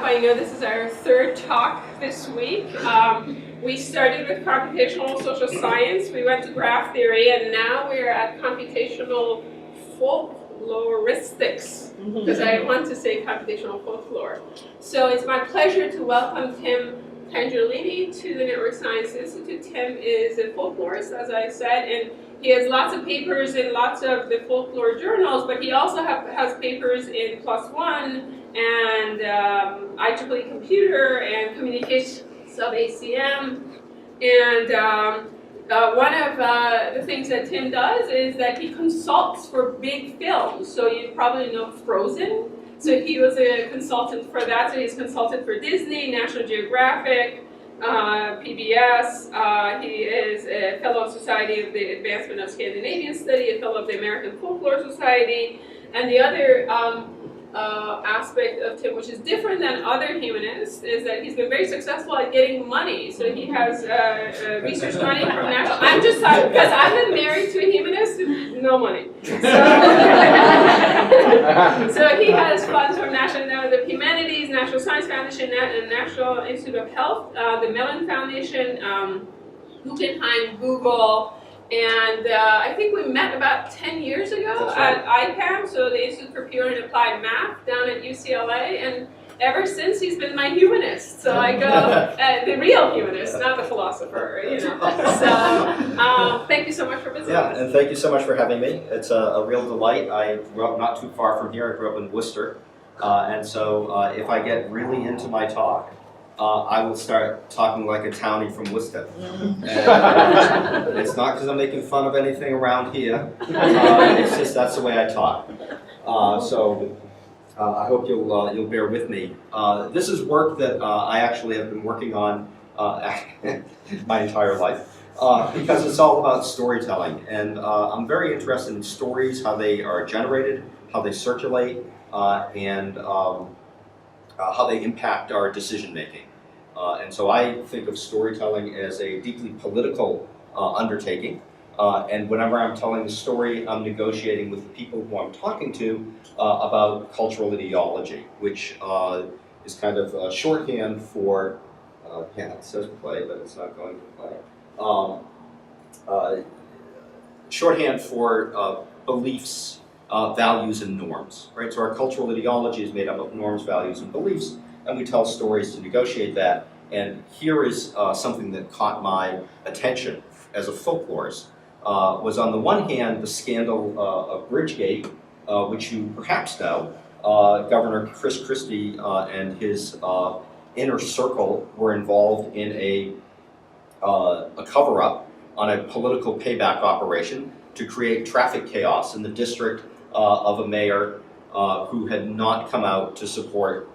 I know this is our third talk this week. We started with computational social science, we went to graph theory, and now we're at computational folkloristics, because I want to say computational folklore. So it's my pleasure to welcome Tim Tangherlini to the Network Science Institute. Tim is a folklorist, as I said, and he has lots of papers in lots of the folklore journals, but he also has papers in PLOS ONE and IEEE Computer and Communications of ACM. And one of the things that Tim does is that he consults for big films. So you probably know Frozen. So he was a consultant for that. So he's consulted for Disney, National Geographic, PBS. He is a fellow of Society of the Advancement of Scandinavian Study, a fellow of the American Folklore Society. And the other aspect of Tim, which is different than other humanists, is that he's been very successful at getting money. So he has research money from national. I'm just talking because I've been married to a humanist with no money. So he has funds from National Endowment of Humanities, National Science Foundation, and National Institute of Health, the Mellon Foundation, Guggenheim, Google. And I think we met about 10 years ago at IPAM, so the Institute for Pure and Applied Math down at UCLA, and ever since he's been my humanist. So I go, the real humanist, not the philosopher, you know. So thank you so much for visiting us. Yeah, and thank you so much for having me. It's a real delight. I grew up not too far from here. I grew up in Worcester. And so if I get really into my talk, I will start talking like a townie from Worcester. And, it's not because I'm making fun of anything around here. It's just that's the way I talk. So I hope you'll bear with me. This is work that I actually have been working on my entire life because it's all about storytelling. And I'm very interested in stories, how they are generated, how they circulate, and how they impact our decision making. And so I think of storytelling as a deeply political undertaking. And whenever I'm telling a story, I'm negotiating with the people who I'm talking to about cultural ideology, which is kind of a shorthand for, yeah, it says play, but it's not going to play. Shorthand for beliefs, values, and norms, right? So our cultural ideology is made up of norms, values, and beliefs, and we tell stories to negotiate that. And here is something that caught my attention as a folklorist, was on the one hand the scandal of Bridgegate, which you perhaps know. Governor Chris Christie and his inner circle were involved in a cover-up on a political payback operation to create traffic chaos in the district of a mayor who had not come out to support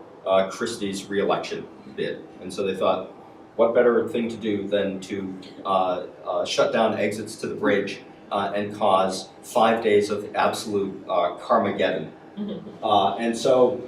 Christie's re-election bid. And so they thought, what better thing to do than to shut down exits to the bridge and cause 5 days of absolute Carmageddon. And so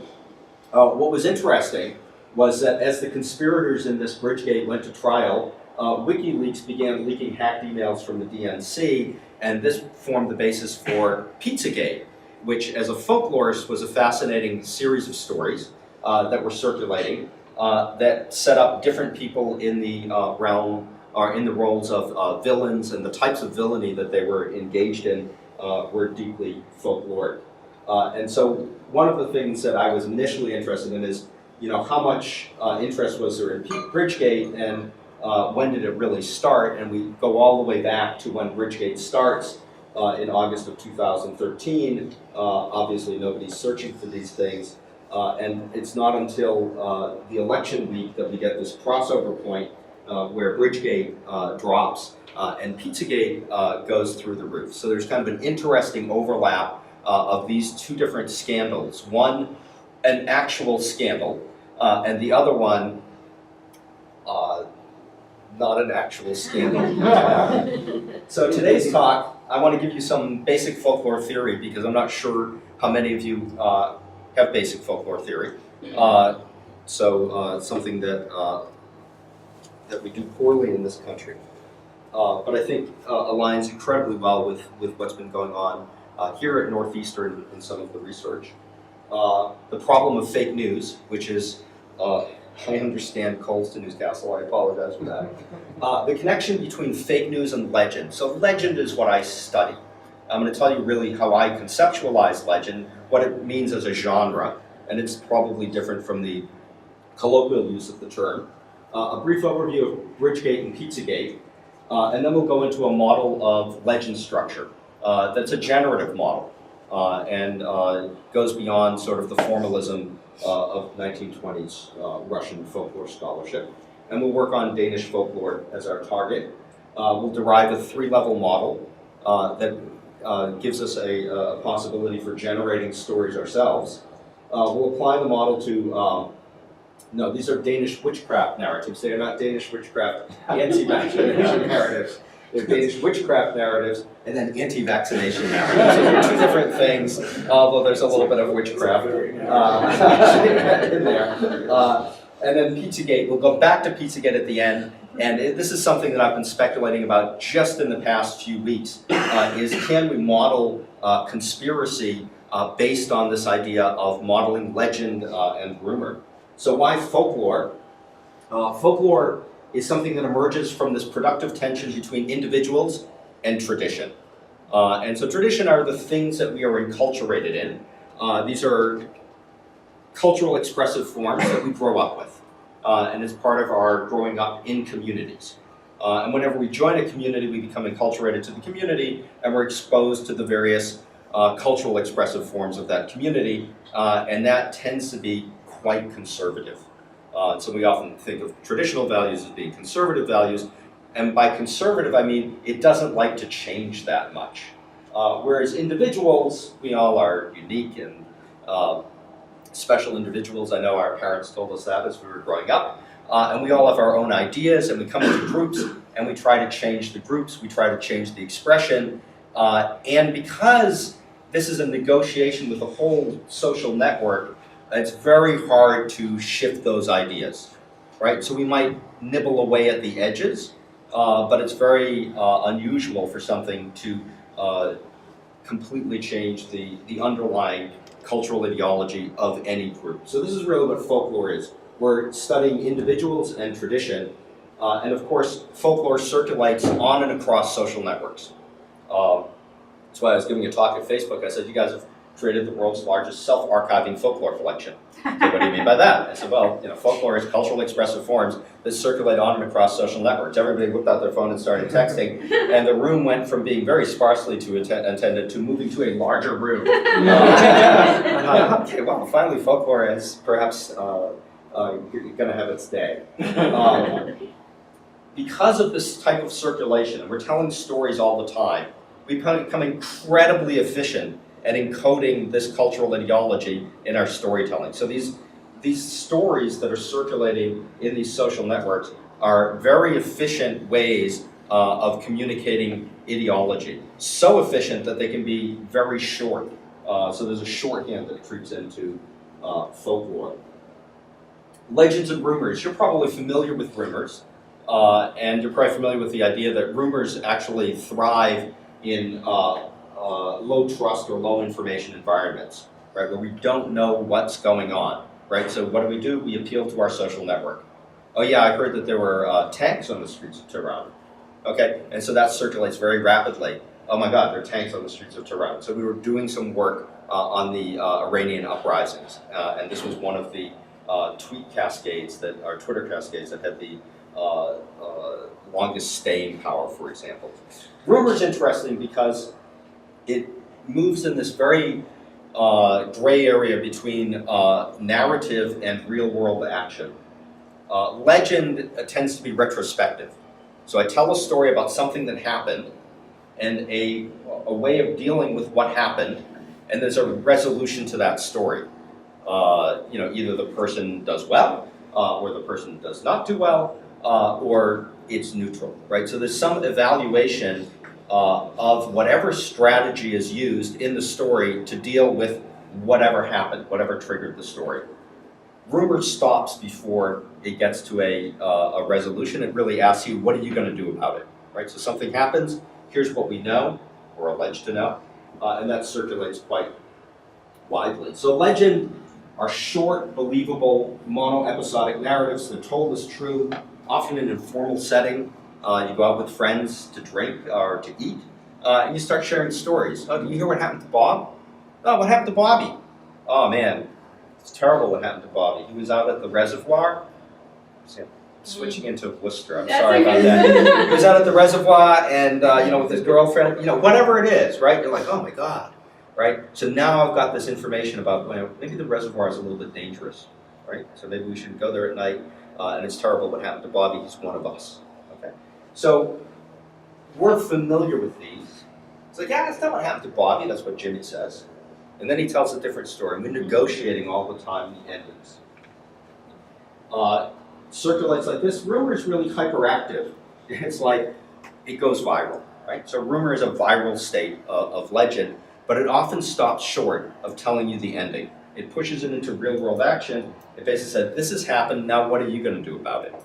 what was interesting was that as the conspirators in this Bridgegate went to trial, WikiLeaks began leaking hacked emails from the DNC, and this formed the basis for Pizzagate, which as a folklorist was a fascinating series of stories that were circulating that set up different people in the realm or in the roles of villains, and the types of villainy that they were engaged in were deeply folkloric. And so one of the things that I was initially interested in is, you know, how much interest was there in Bridgegate, and when did it really start? And we go all the way back to when Bridgegate starts in August of 2013. Obviously nobody's searching for these things. And it's not until the election week that we get this crossover point where Bridgegate drops and Pizzagate goes through the roof. So there's kind of an interesting overlap of these two different scandals. One, an actual scandal, and the other one, not an actual scandal. So today's talk, I want to give you some basic folklore theory because I'm not sure how many of you have basic folklore theory. Something that that we do poorly in this country. But I think aligns incredibly well with what's been going on here at Northeastern in some of the research. The problem of fake news, which is I understand Coles to Newcastle, I apologize for that. The connection between fake news and legend. So legend is what I study. I'm going to tell you really how I conceptualize legend, what it means as a genre, and it's probably different from the colloquial use of the term. A brief overview of Bridgegate and Pizzagate, and then we'll go into a model of legend structure that's a generative model and goes beyond sort of the formalism of 1920s Russian folklore scholarship. And we'll work on Danish folklore as our target. We'll derive a three-level model that gives us a possibility for generating stories ourselves. We'll apply the model to, no, these are Danish witchcraft narratives. They are not Danish witchcraft anti-vaccination narratives. They're Danish witchcraft narratives and then anti-vaccination narratives. So they're two different things, although there's a little bit of witchcraft in there. And then Pizzagate, we'll go back to Pizzagate at the end. And this is something that I've been speculating about just in the past few weeks, is can we model conspiracy based on this idea of modeling legend and rumor? So why folklore? Folklore is something that emerges from this productive tension between individuals and tradition. And so tradition are the things that we are enculturated in. These are cultural expressive forms that we grow up with. And it's part of our growing up in communities. And whenever we join a community, we become enculturated to the community, and we're exposed to the various cultural expressive forms of that community, and that tends to be quite conservative. So we often think of traditional values as being conservative values, and by conservative I mean it doesn't like to change that much. Whereas individuals, we all are unique and special individuals. I know our parents told us that as we were growing up. And we all have our own ideas, and we come into groups, and we try to change the groups, we try to change the expression. And because this is a negotiation with a whole social network, it's very hard to shift those ideas, right? So we might nibble away at the edges, but it's very unusual for something to completely change the underlying cultural ideology of any group. So this is really what folklore is. We're studying individuals and tradition, and of course, folklore circulates on and across social networks. That's why I was giving a talk at Facebook. I said, you guys have created the world's largest self-archiving folklore collection. So what do you mean by that? I said, well, folklore is cultural expressive forms that circulate on and across social networks. Everybody whipped out their phone and started texting, and the room went from being very sparsely attended to moving to a larger room. Okay, well, finally folklore is perhaps going to have its day. Because of this type of circulation, and we're telling stories all the time, we become incredibly efficient at encoding this cultural ideology in our storytelling. So these stories that are circulating in these social networks are very efficient ways of communicating ideology. So efficient that they can be very short. So there's a shorthand that creeps into folklore. Legends and rumors. You're probably familiar with rumors, and you're probably familiar with the idea that rumors actually thrive in low trust or low information environments, right, where we don't know what's going on, right? So what do? We appeal to our social network. Oh yeah, I heard that there were tanks on the streets of Tehran. Okay, and so that circulates very rapidly. Oh my God, there are tanks on the streets of Tehran. So we were doing some work on the Iranian uprisings, and this was one of the tweet cascades that, or Twitter cascades that had the longest staying power, for example. Rumor is interesting because it moves in this very gray area between narrative and real-world action. Legend tends to be retrospective. So I tell a story about something that happened and a way of dealing with what happened, and there's a resolution to that story. Either the person does well, or the person does not do well, or it's neutral, right? So there's some evaluation of whatever strategy is used in the story to deal with whatever happened, whatever triggered the story. Rumor stops before it gets to a resolution. It really asks you, what are you going to do about it, right? So something happens, here's what we know, or alleged to know, and that circulates quite widely. So legend are short, believable, mono-episodic narratives that are told as true, often in an informal setting. You go out with friends to drink or to eat, and you start sharing stories. Oh, did you hear what happened to Bob? Oh, what happened to Bobby? Oh man, it's terrible what happened to Bobby. He was out at the reservoir. Switching into Worcester, I'm sorry about that. He was out at the reservoir and, with his girlfriend, whatever it is, right? You're like, oh my God, right? So now I've got this information about, maybe the reservoir is a little bit dangerous, right? So maybe we shouldn't go there at night, and it's terrible what happened to Bobby, he's one of us, okay? So we're familiar with these. It's like, yeah, that's not what happened to Bobby, that's what Jimmy says. And then he tells a different story. We're negotiating all the time the endings. Circulates like this. Rumor is really hyperactive. It's like it goes viral, right? So rumor is a viral state of legend, but it often stops short of telling you the ending. It pushes it into real world action. It basically said, this has happened, now what are you going to do about it?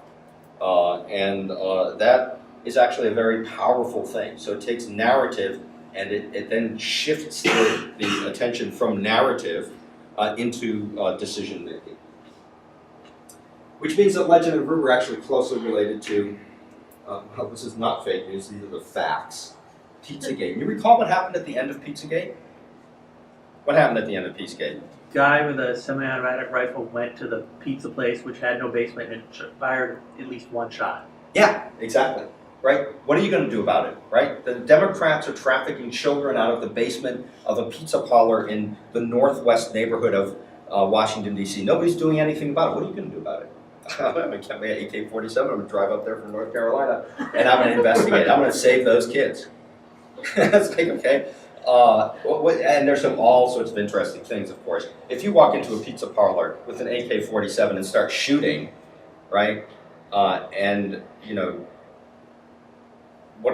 That is actually a very powerful thing. So it takes narrative and it then shifts the attention from narrative into decision making. Which means that legend and rumor are actually closely related to, this is not fake news, these are the facts. Pizzagate. You recall what happened at the end of Pizzagate? What happened at the end of Pizzagate? Guy with a semi-automatic rifle went to the pizza place, which had no basement, and fired at least one shot. Yeah, exactly. Right? What are you going to do about it? Right? The Democrats are trafficking children out of the basement of a pizza parlor in the northwest neighborhood of Washington, D.C. Nobody's doing anything about it. What are you going to do about it? I'm going to get my AK-47, I'm going to drive up there from North Carolina, and I'm going to investigate. I'm going to save those kids. That's like, okay. And there's all sorts of interesting things, of course. If you walk into a pizza parlor with an AK-47 and start shooting, right, what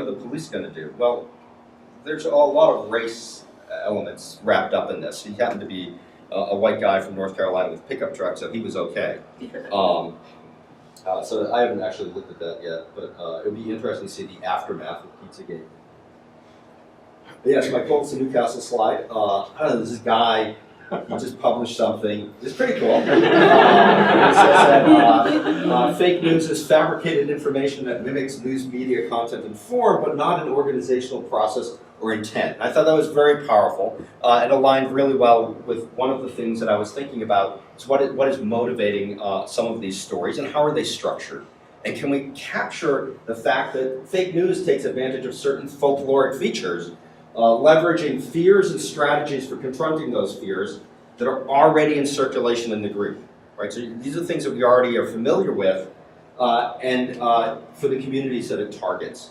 are the police going to do? Well, there's a lot of race elements wrapped up in this. He happened to be a white guy from North Carolina with pickup trucks, so he was okay. So I haven't actually looked at that yet, but it would be interesting to see the aftermath of Pizzagate. Yes, my Colts in Newcastle slide. I don't know, this guy, he just published something. It's pretty cool. It says fake news is fabricated information that mimics news media content in form, but not an organizational process or intent. I thought that was very powerful and aligned really well with one of the things that I was thinking about is what is motivating some of these stories and how are they structured? And can we capture the fact that fake news takes advantage of certain folkloric features, leveraging fears and strategies for confronting those fears that are already in circulation in the group, right? So these are things that we already are familiar with and for the communities that it targets.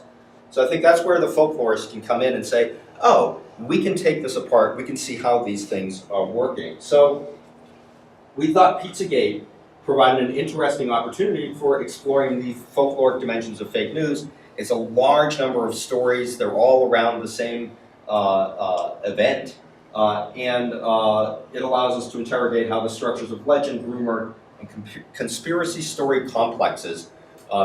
So I think that's where the folklorists can come in and say, oh, we can take this apart, we can see how these things are working. So we thought Pizzagate provided an interesting opportunity for exploring the folkloric dimensions of fake news. It's a large number of stories, they're all around the same event, and it allows us to interrogate how the structures of legend, rumor, and conspiracy story complexes,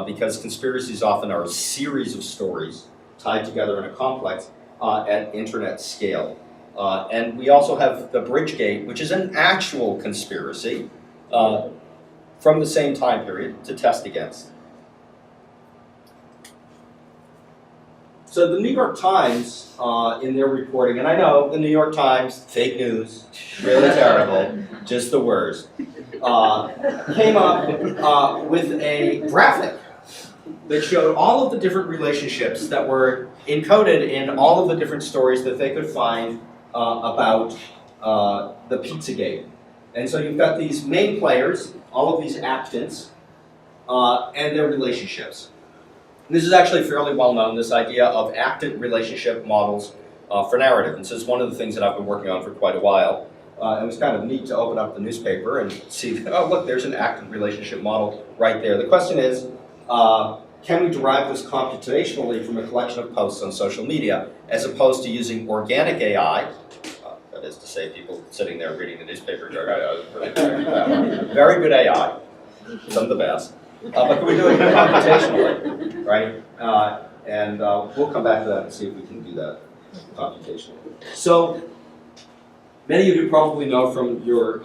because conspiracies often are a series of stories tied together in a complex at internet scale. And we also have the Bridgegate, which is an actual conspiracy from the same time period to test against. So the New York Times, in their reporting, and I know the New York Times, fake news, really terrible, just the worst, came up with a graphic that showed all of the different relationships that were encoded in all of the different stories that they could find about the Pizzagate. And so you've got these main players, all of these actants, and their relationships. This is actually fairly well known, this idea of actant relationship models for narrative. And so it's one of the things that I've been working on for quite a while. It was kind of neat to open up the newspaper and see, oh look, there's an actant relationship model right there. The question is, can we derive this computationally from a collection of posts on social media, as opposed to using organic AI, that is to say people sitting there reading the newspaper, very good AI, some of the best. But can we do it computationally, right? We'll come back to that and see if we can do that computationally. So, many of you probably know from your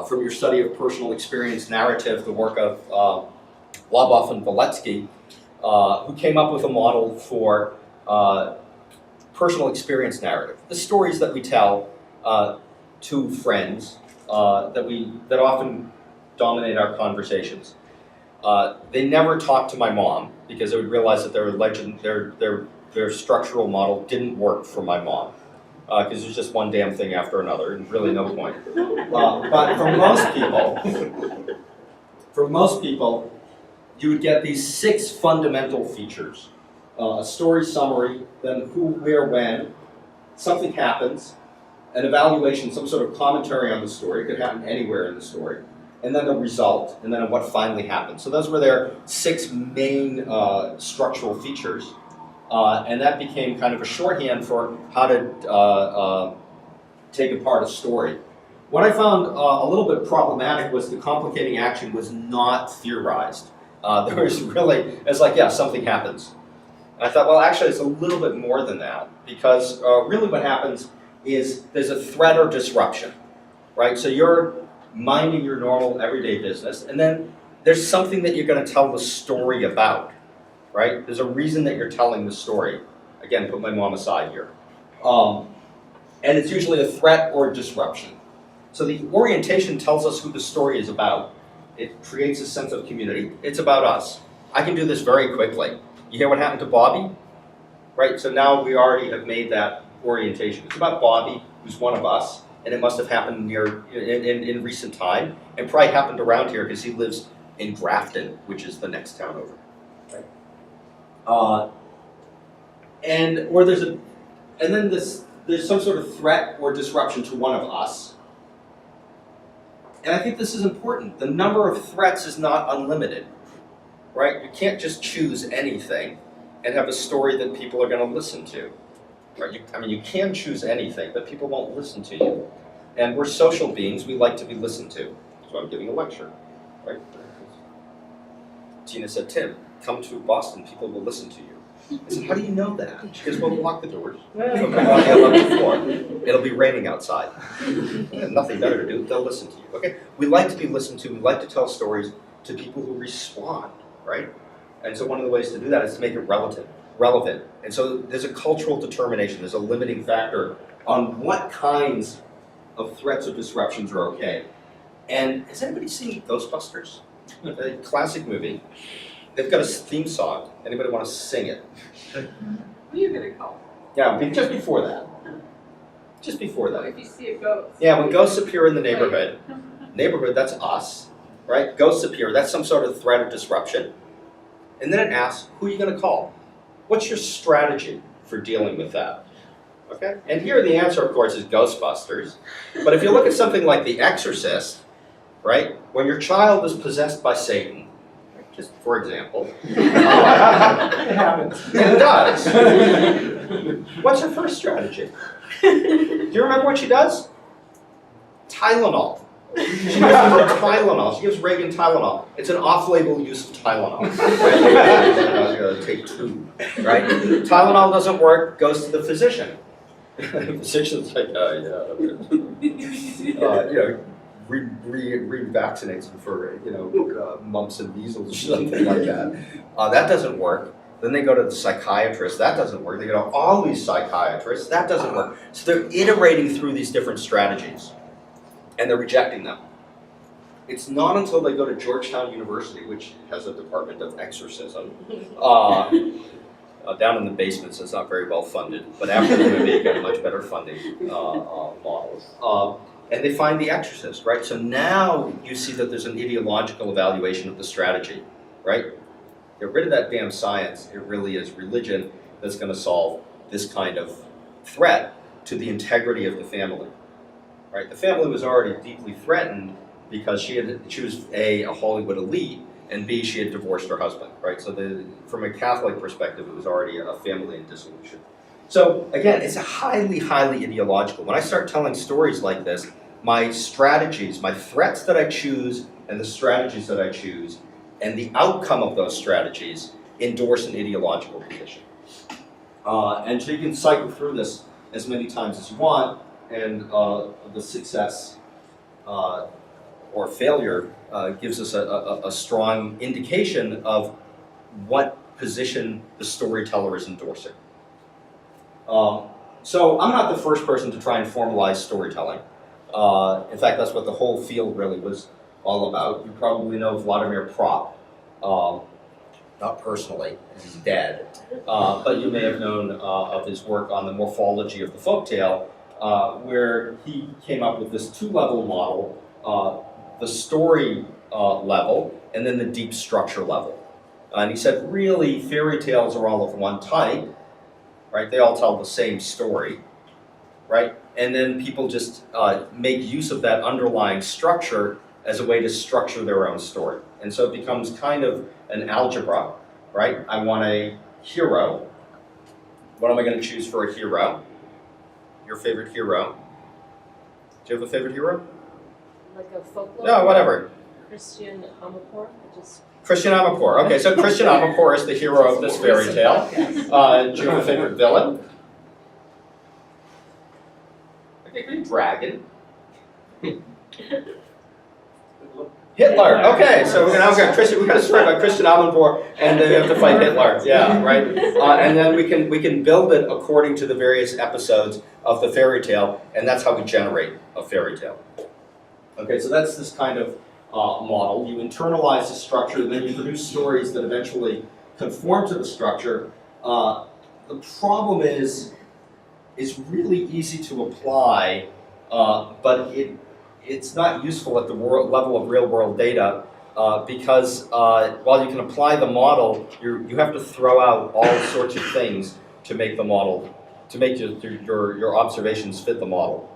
from your study of personal experience narrative, the work of Waboff and Valetsky, who came up with a model for personal experience narrative. The stories that we tell to friends that often dominate our conversations. They never talked to my mom because they would realize that their structural model didn't work for my mom. Because there's just one damn thing after another, and really no point. But for most people, you would get these 6 fundamental features. A story summary, then who, where, when, something happens, an evaluation, some sort of commentary on the story, it could happen anywhere in the story, and then the result, and then what finally happened. So those were their 6 main structural features. And that became kind of a shorthand for how to take apart a story. What I found a little bit problematic was the complicating action was not theorized. There was really, it's like, yeah, something happens. And I thought, well, actually, it's a little bit more than that, because really what happens is there's a threat or disruption, right? So you're minding your normal everyday business, and then there's something that you're going to tell the story about. Right? There's a reason that you're telling the story. Again, put my mom aside here. And it's usually a threat or disruption. So the orientation tells us who the story is about. It creates a sense of community. It's about us. I can do this very quickly. You hear what happened to Bobby? Right? So now we already have made that orientation. It's about Bobby, who's one of us, and it must have happened in recent time, and probably happened around here because he lives in Grafton, which is the next town over. There's some sort of threat or disruption to one of us. And I think this is important. The number of threats is not unlimited, right? You can't just choose anything and have a story that people are going to listen to. Right? You can choose anything, but people won't listen to you. And we're social beings. We like to be listened to. So I'm giving a lecture, right? Tina said, Tim, come to Boston, people will listen to you. I said, how do you know that? She goes, well, lock the doors. Come on the 11th floor. It'll be raining outside. Nothing better to do, they'll listen to you. Okay? We like to be listened to, we like to tell stories to people who respond, right? And so one of the ways to do that is to make it relevant. And so there's a cultural determination, there's a limiting factor on what kinds of threats or disruptions are okay. And has anybody seen Ghostbusters? A classic movie. They've got a theme song. Anybody want to sing it? Who are you going to call? Yeah, just before that. Just before that. If you see a ghost. Yeah, when ghosts appear in the neighborhood, that's us, right? Ghosts appear, that's some sort of threat or disruption. And then it asks, who are you going to call? What's your strategy for dealing with that? Okay? And here the answer, of course, is Ghostbusters. But if you look at something like The Exorcist, right? When your child is possessed by Satan, just for example. It happens. It does. What's her first strategy? Do you remember what she does? Tylenol. She gives Tylenol. She gives Reagan Tylenol. It's an off-label use of Tylenol. Right? Take 2. Right? Tylenol doesn't work. Goes to the physician. The physician's like, revaccinates them for mumps and measles or something like that. That doesn't work. Then they go to the psychiatrist. That doesn't work. They go to all these psychiatrists. That doesn't work. So they're iterating through these different strategies, and they're rejecting them. It's not until they go to Georgetown University, which has a department of exorcism, down in the basement, so it's not very well funded. But after the movie, it got much better funding models. And they find The Exorcist, right? So now you see that there's an ideological evaluation of the strategy, right? Get rid of that damn science. It really is religion that's going to solve this kind of threat to the integrity of the family, right? The family was already deeply threatened because she was a Hollywood elite, and B, she had divorced her husband, right? So from a Catholic perspective, it was already a family in dissolution. So again, it's a highly, highly ideological. When I start telling stories like this, my strategies, my threats that I choose, and the strategies that I choose, and the outcome of those strategies endorse an ideological position. And so you can cycle through this as many times as you want, and the success or failure gives us a strong indication of what position the storyteller is endorsing. So I'm not the first person to try and formalize storytelling. In fact, that's what the whole field really was all about. You probably know Vladimir Prop, not personally, he's dead, but you may have known of his work on the morphology of the folktale, where he came up with this two-level model, the story level, and then the deep structure level. And he said, really, fairy tales are all of one type, right? They all tell the same story, right? And then people just make use of that underlying structure as a way to structure their own story. And so it becomes kind of an algebra, right? I want a hero. What am I going to choose for a hero? Your favorite hero? Do you have a favorite hero? Like a folklore? No, whatever. Christian Amakor? Christian Amakor. Okay, so Christian Amakor is the hero of this fairy tale. Do you have a favorite villain? I think a dragon. Hitler. Okay, so we're now got Christian. We got a story about Christian Amakor, and then we have to fight Hitler. Yeah, right. And then we can build it according to the various episodes of the fairy tale, and that's how we generate a fairy tale. Okay, so that's this kind of model. You internalize the structure, and then you produce stories that eventually conform to the structure. The problem is, it's really easy to apply, but it's not useful at the level of real-world data because while you can apply the model, you have to throw out all sorts of things to make the model, to make your observations fit the model,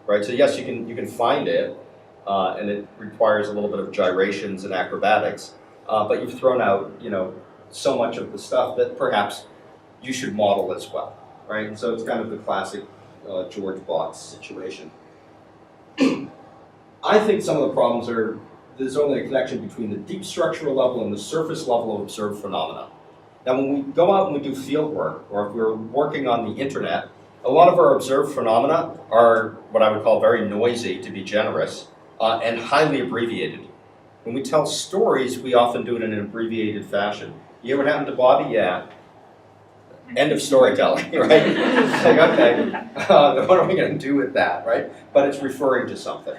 right? So yes, you can find it, and it requires a little bit of gyrations and acrobatics, but you've thrown out so much of the stuff that perhaps you should model as well, right? And so it's kind of the classic George Box situation. I think some of the problems are there's only a connection between the deep structural level and the surface level of observed phenomena. Now, when we go out and we do field work, or if we're working on the internet, a lot of our observed phenomena are what I would call very noisy, to be generous, and highly abbreviated. When we tell stories, we often do it in an abbreviated fashion. You hear what happened to Bobby? Yeah. End of storytelling, right? It's like, okay, what are we going to do with that, right? But it's referring to something.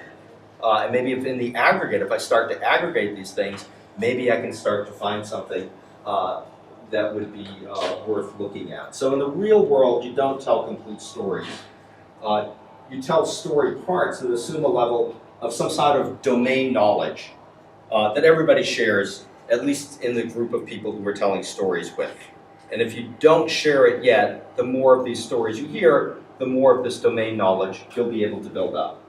And maybe if in the aggregate, if I start to aggregate these things, maybe I can start to find something that would be worth looking at. So in the real world, you don't tell complete stories. You tell story parts that assume a level of some sort of domain knowledge that everybody shares, at least in the group of people who we're telling stories with. And if you don't share it yet, the more of these stories you hear, the more of this domain knowledge you'll be able to build up.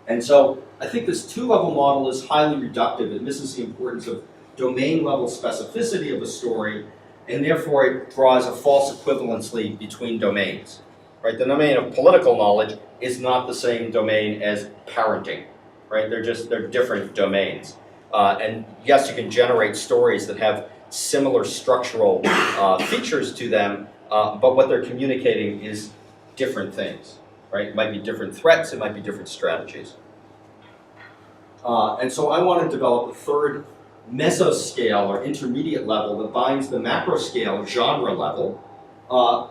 And so I think this two-level model is highly reductive. It misses the importance of domain-level specificity of a story, and therefore it draws a false equivalency between domains. Right? The domain of political knowledge is not the same domain as parenting. Right? They're different domains. And yes, you can generate stories that have similar structural features to them, but what they're communicating is different things. Right? It might be different threats, it might be different strategies. And so I want to develop a third mesoscale or intermediate level that binds the macroscale genre level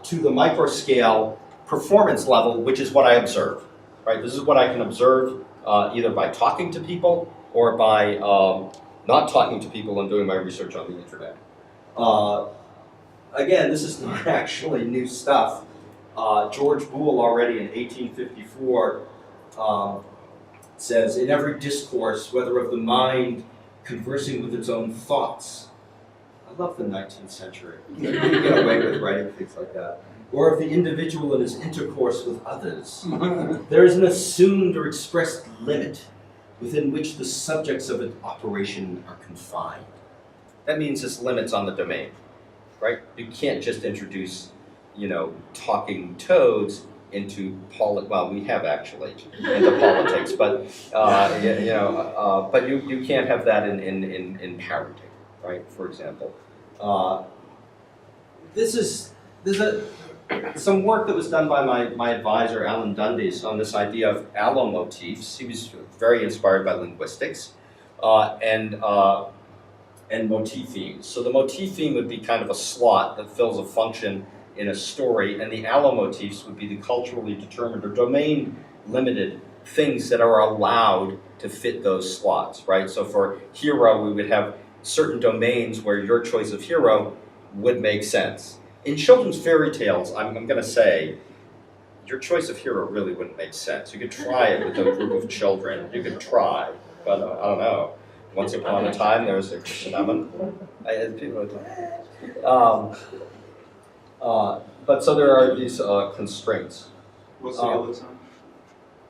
to the microscale performance level, which is what I observe. Right? This is what I can observe either by talking to people or by not talking to people and doing my research on the internet. Again, this is not actually new stuff. George Boole already in 1854 says, in every discourse, whether of the mind conversing with its own thoughts. I love the 19th century. You can get away with writing things like that. Or of the individual in his intercourse with others. There is an assumed or expressed limit within which the subjects of an operation are confined. That means this limits on the domain, right? You can't just introduce talking toads into well, we have actually into politics, but but you can't have that in parenting, right? For example, some work that was done by my advisor, Alan Dundes, on this idea of allomotifs. He was very inspired by linguistics, and motif themes. So the motif theme would be kind of a slot that fills a function in a story, and the allomotifs would be the culturally determined or domain-limited things that are allowed to fit those slots, right? So for hero, we would have certain domains where your choice of hero would make sense. In children's fairy tales, I'm going to say, your choice of hero really wouldn't make sense. You could try it with a group of children. You could try, but I don't know. Once upon a time, there was a cinnamon. But so there are these constraints. What's the other term?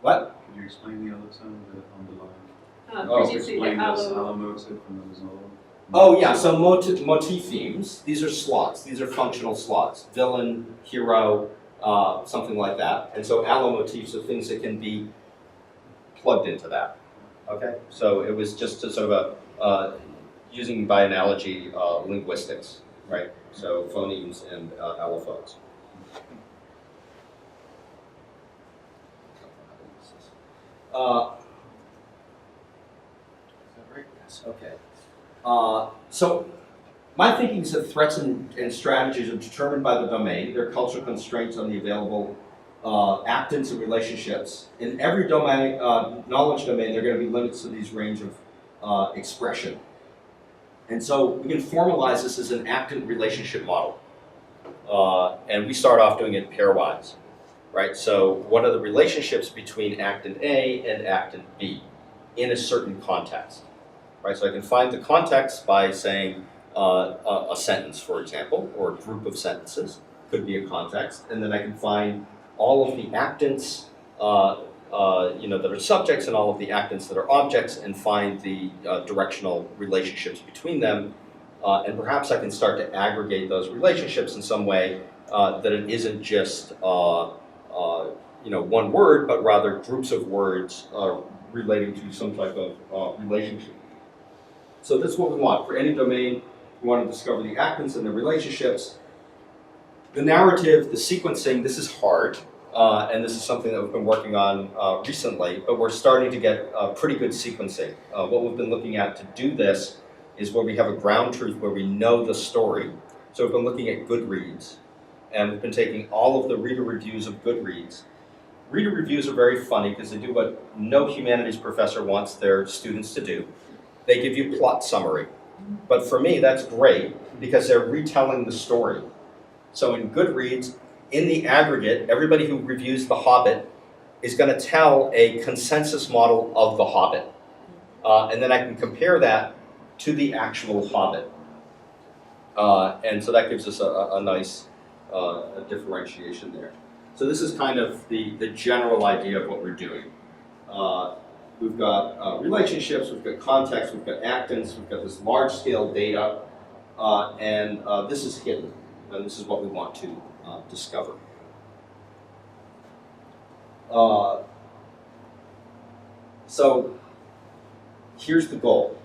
What? Could you explain the other term, the underlying? Previously, the Explain this allo. allomotive and there was another one. Oh yeah, so motif themes, these are slots, these are functional slots. Villain, hero, something like that. And so allomotifs are things that can be plugged into that. Okay? So it was just a sort of using by analogy linguistics, right? So phonemes and allophones. Is that right? Yes, okay. So my thinking is that threats and strategies are determined by the domain. There are cultural constraints on the available actants and relationships. In every domain, knowledge domain, there are going to be limits to these range of expression. And so we can formalize this as an actant relationship model. And we start off doing it pairwise, right? So what are the relationships between actant A and actant B in a certain context? Right, so I can find the context by saying a sentence, for example, or a group of sentences, could be a context, and then I can find all of the actants, that are subjects, and all of the actants that are objects, and find the directional relationships between them, and perhaps I can start to aggregate those relationships in some way that it isn't just one word, but rather groups of words relating to some type of relationship. So this is what we want. For any domain, we want to discover the actants and the relationships. The narrative, the sequencing, this is hard, and this is something that we've been working on recently, but we're starting to get pretty good sequencing. What we've been looking at to do this is where we have a ground truth, where we know the story. So we've been looking at Goodreads, and we've been taking all of the reader reviews of Goodreads. Reader reviews are very funny because they do what no humanities professor wants their students to do. They give you plot summary. But for me, that's great because they're retelling the story. So in Goodreads, in the aggregate, everybody who reviews The Hobbit is going to tell a consensus model of The Hobbit. And then I can compare that to the actual Hobbit. And so that gives us a nice differentiation there. So this is kind of the general idea of what we're doing. We've got relationships, we've got context, we've got actants, we've got this large-scale data, and this is hidden, and this is what we want to discover. So here's the goal.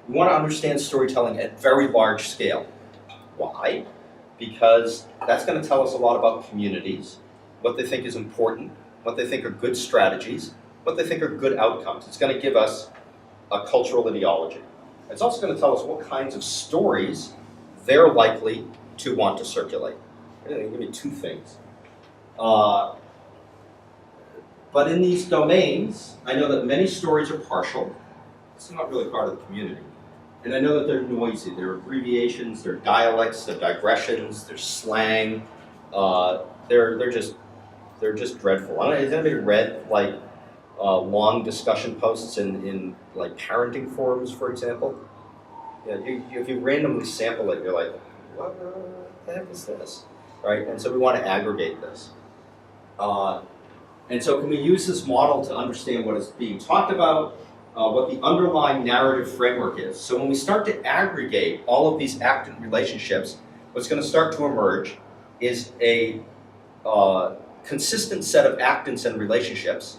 We want to understand storytelling at very large scale. Why? Because that's going to tell us a lot about communities, what they think is important, what they think are good strategies, what they think are good outcomes. It's going to give us a cultural ideology. It's also going to tell us what kinds of stories they're likely to want to circulate. Give me two things. But in these domains, I know that many stories are partial. It's not really part of the community. And I know that they're noisy. They're abbreviations, they're dialects, they're digressions, they're slang. They're just dreadful. Has anybody read long discussion posts in like parenting forums, for example? Yeah, if you randomly sample it, you're like, what the heck is this? Right? And so we want to aggregate this. And so can we use this model to understand what is being talked about, what the underlying narrative framework is? So when we start to aggregate all of these actant relationships, what's going to start to emerge is a consistent set of actants and relationships.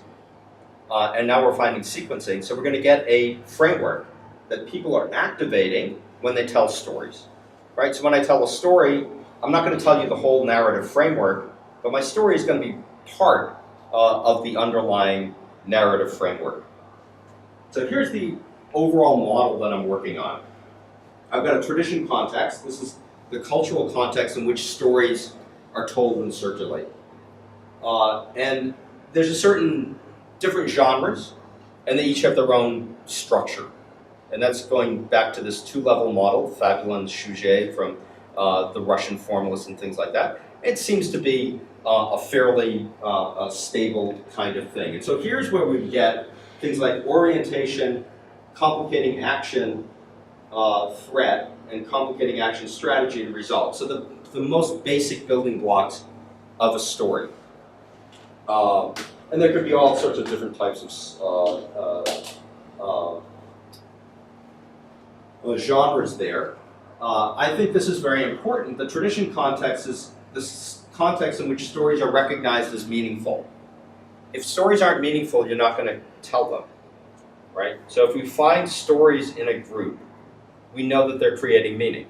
And now we're finding sequencing. So we're going to get a framework that people are activating when they tell stories. Right? So when I tell a story, I'm not going to tell you the whole narrative framework, but my story is going to be part of the underlying narrative framework. So here's the overall model that I'm working on. I've got a tradition context. This is the cultural context in which stories are told and circulate. And there's a certain different genres, and they each have their own structure. And that's going back to this two-level model, Fabula and Sujet from the Russian formalists and things like that. It seems to be a fairly stable kind of thing. And so here's where we get things like orientation, complicating action, threat, and complicating action strategy and result. So the most basic building blocks of a story. And there could be all sorts of different types of genres there. I think this is very important. The tradition context is this context in which stories are recognized as meaningful. If stories aren't meaningful, you're not going to tell them, right? So if we find stories in a group, we know that they're creating meaning.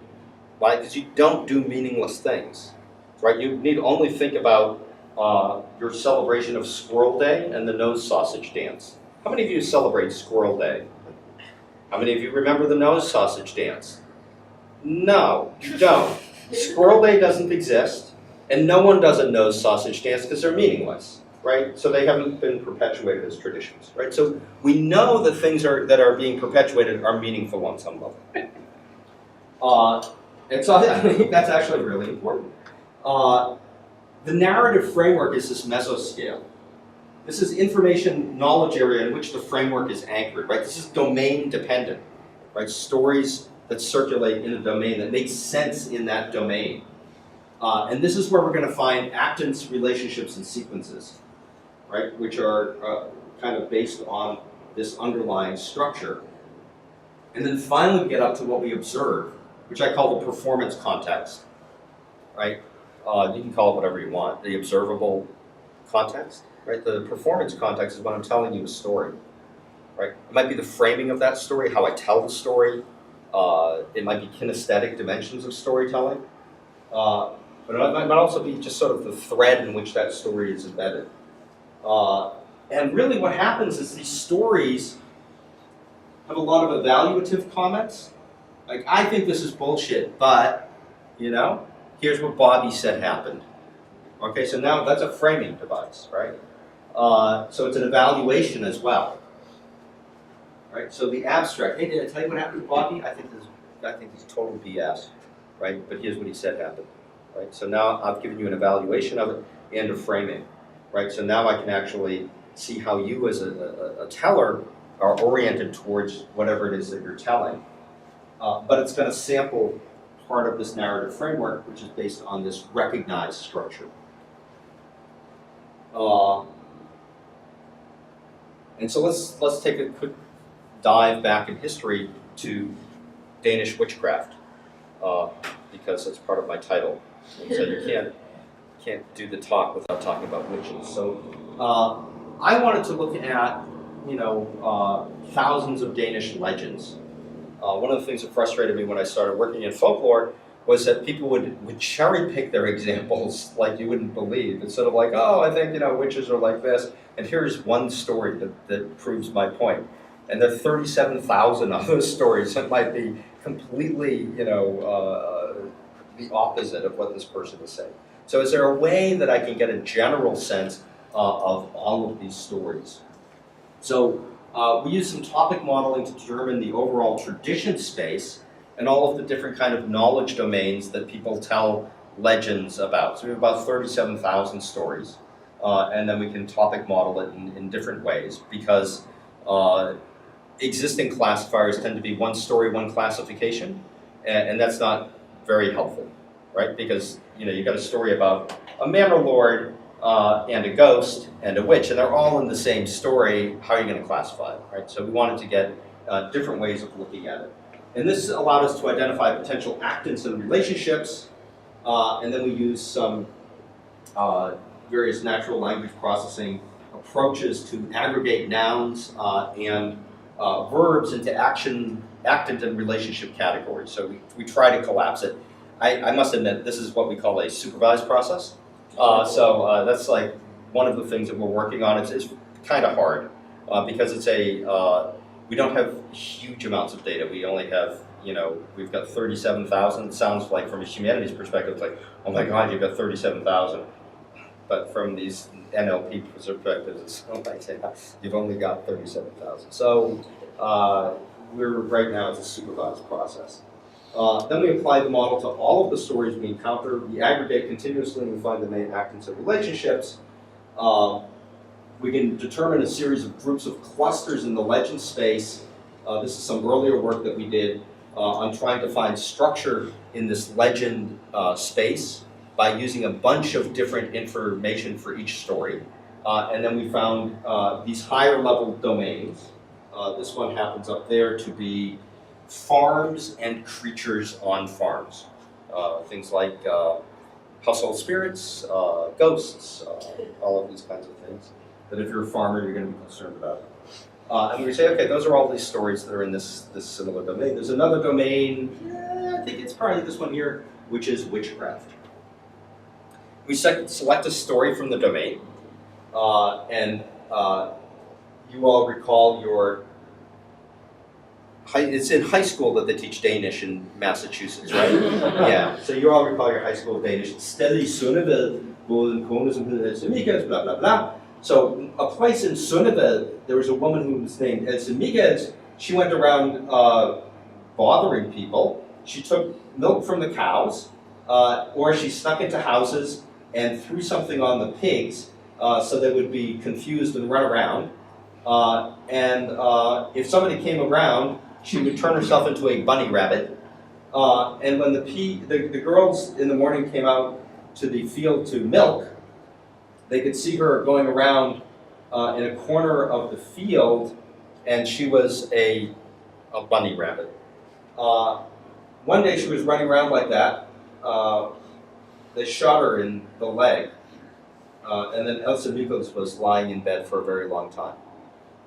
Why? Because you don't do meaningless things, right? You need to only think about your celebration of Squirrel Day and the nose sausage dance. How many of you celebrate Squirrel Day? How many of you remember the nose sausage dance? No, you don't. Squirrel Day doesn't exist, and no one does a nose sausage dance because they're meaningless, right? So they haven't been perpetuated as traditions, right? So we know that things that are being perpetuated are meaningful on some level. And so I think that's actually really important. The narrative framework is this mesoscale. This is information knowledge area in which the framework is anchored, right? This is domain dependent, right? Stories that circulate in a domain that makes sense in that domain. And this is where we're going to find actants, relationships, and sequences, right? Which are kind of based on this underlying structure. And then finally we get up to what we observe, which I call the performance context, right? You can call it whatever you want. The observable context, right? The performance context is when I'm telling you a story, right? It might be the framing of that story, how I tell the story. It might be kinesthetic dimensions of storytelling. But it might also be just sort of the thread in which that story is embedded. And really what happens is these stories have a lot of evaluative comments. Like, I think this is bullshit, but, you know, here's what Bobby said happened. Okay, so now that's a framing device, right? So it's an evaluation as well. Right, so the abstract, hey, did I tell you what happened to Bobby? I think this is total BS, right? But here's what he said happened, right? So now I've given you an evaluation of it and a framing, right? So now I can actually see how you as a teller are oriented towards whatever it is that you're telling. But it's going to sample part of this narrative framework, which is based on this recognized structure. And so let's take a quick dive back in history to Danish witchcraft, because that's part of my title. And so you can't do the talk without talking about witches. So I wanted to look at, thousands of Danish legends. One of the things that frustrated me when I started working in folklore was that people would cherry pick their examples like you wouldn't believe. It's sort of like, oh, I think witches are like this, and here's one story that proves my point. And there are 37,000 of those stories that might be completely, the opposite of what this person is saying. So is there a way that I can get a general sense of all of these stories? So we use some topic modeling to determine the overall tradition space and all of the different kind of knowledge domains that people tell legends about. So we have about 37,000 stories. And then we can topic model it in different ways because existing classifiers tend to be one story, one classification, and that's not very helpful, right? Because you've got a story about a manor lord and a ghost and a witch, and they're all in the same story. How are you going to classify it, right? So we wanted to get different ways of looking at it. And this allowed us to identify potential actants and relationships, and then we used some various natural language processing approaches to aggregate nouns and verbs into actant and relationship categories. So we try to collapse it. I must admit, this is what we call a supervised process. That's like one of the things that we're working on. It's kind of hard because it's we don't have huge amounts of data. We only have, we've got 37,000. It sounds like from a humanities perspective, it's like, oh my God, you've got 37,000. But from these NLP perspectives, it's, oh my God, you've only got 37,000. So we're right now, it's a supervised process. Then we apply the model to all of the stories we encounter. We aggregate continuously and we find the main actors of relationships. We can determine a series of groups of clusters in the legend space. This is some earlier work that we did on trying to find structure in this legend space by using a bunch of different information for each story. And then we found these higher level domains. This one happens up there to be farms and creatures on farms. Things like household spirits, ghosts, all of these kinds of things that if you're a farmer, you're going to be concerned about. And we say, okay, those are all these stories that are in this similar domain. There's another domain, I think it's probably this one here, which is witchcraft. We select a story from the domain, and you all recall it's in high school that they teach Danish in Massachusetts, right? Yeah, so you all recall your high school Danish. Stedet i Sundeved, hvor en kone som hedder Else Michaels, blah, blah, blah. So a place in Sundeved, there was a woman who was named Else Michaels. She went around bothering people. She took milk from the cows, or she snuck into houses and threw something on the pigs so they would be confused and run around. If somebody came around, she would turn herself into a bunny rabbit. And when the girls in the morning came out to the field to milk, they could see her going around in a corner of the field, and she was a bunny rabbit. One day she was running around like that. They shot her in the leg, and then Elsa Miklos was lying in bed for a very long time.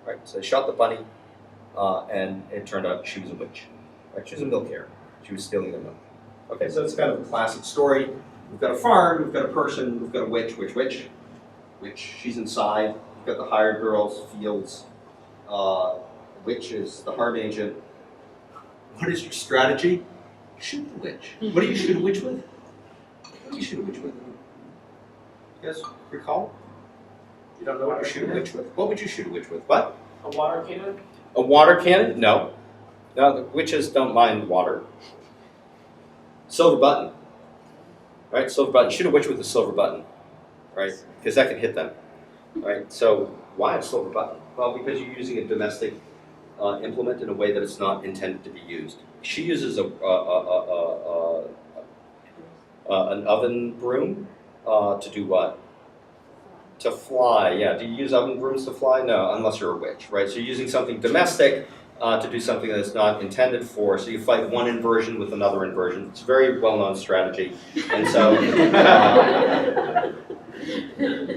Right, so they shot the bunny, and it turned out she was a witch. Right, she was a milk carrier. She was stealing the milk. Okay, so it's kind of a classic story. We've got a farm, we've got a person, we've got a witch. She's inside. We've got the hired girls, fields. Witch is the harm agent. What is your strategy? Shoot the witch. What do you shoot a witch with? What do you shoot a witch with? You guys recall? You don't know what you shoot a witch with. What would you shoot a witch with? What? A water cannon? A water cannon? No. No, the witches don't mind water. Silver button. Right? Silver button. Shoot a witch with a silver button. Right? Because that can hit them. Right? So why a silver button? Well, because you're using a domestic implement in a way that it's not intended to be used. She uses an oven broom to do what? To fly, yeah. Do you use oven brooms to fly? No, unless you're a witch, right? So you're using something domestic to do something that it's not intended for. So you fight one inversion with another inversion. It's a very well-known strategy. And so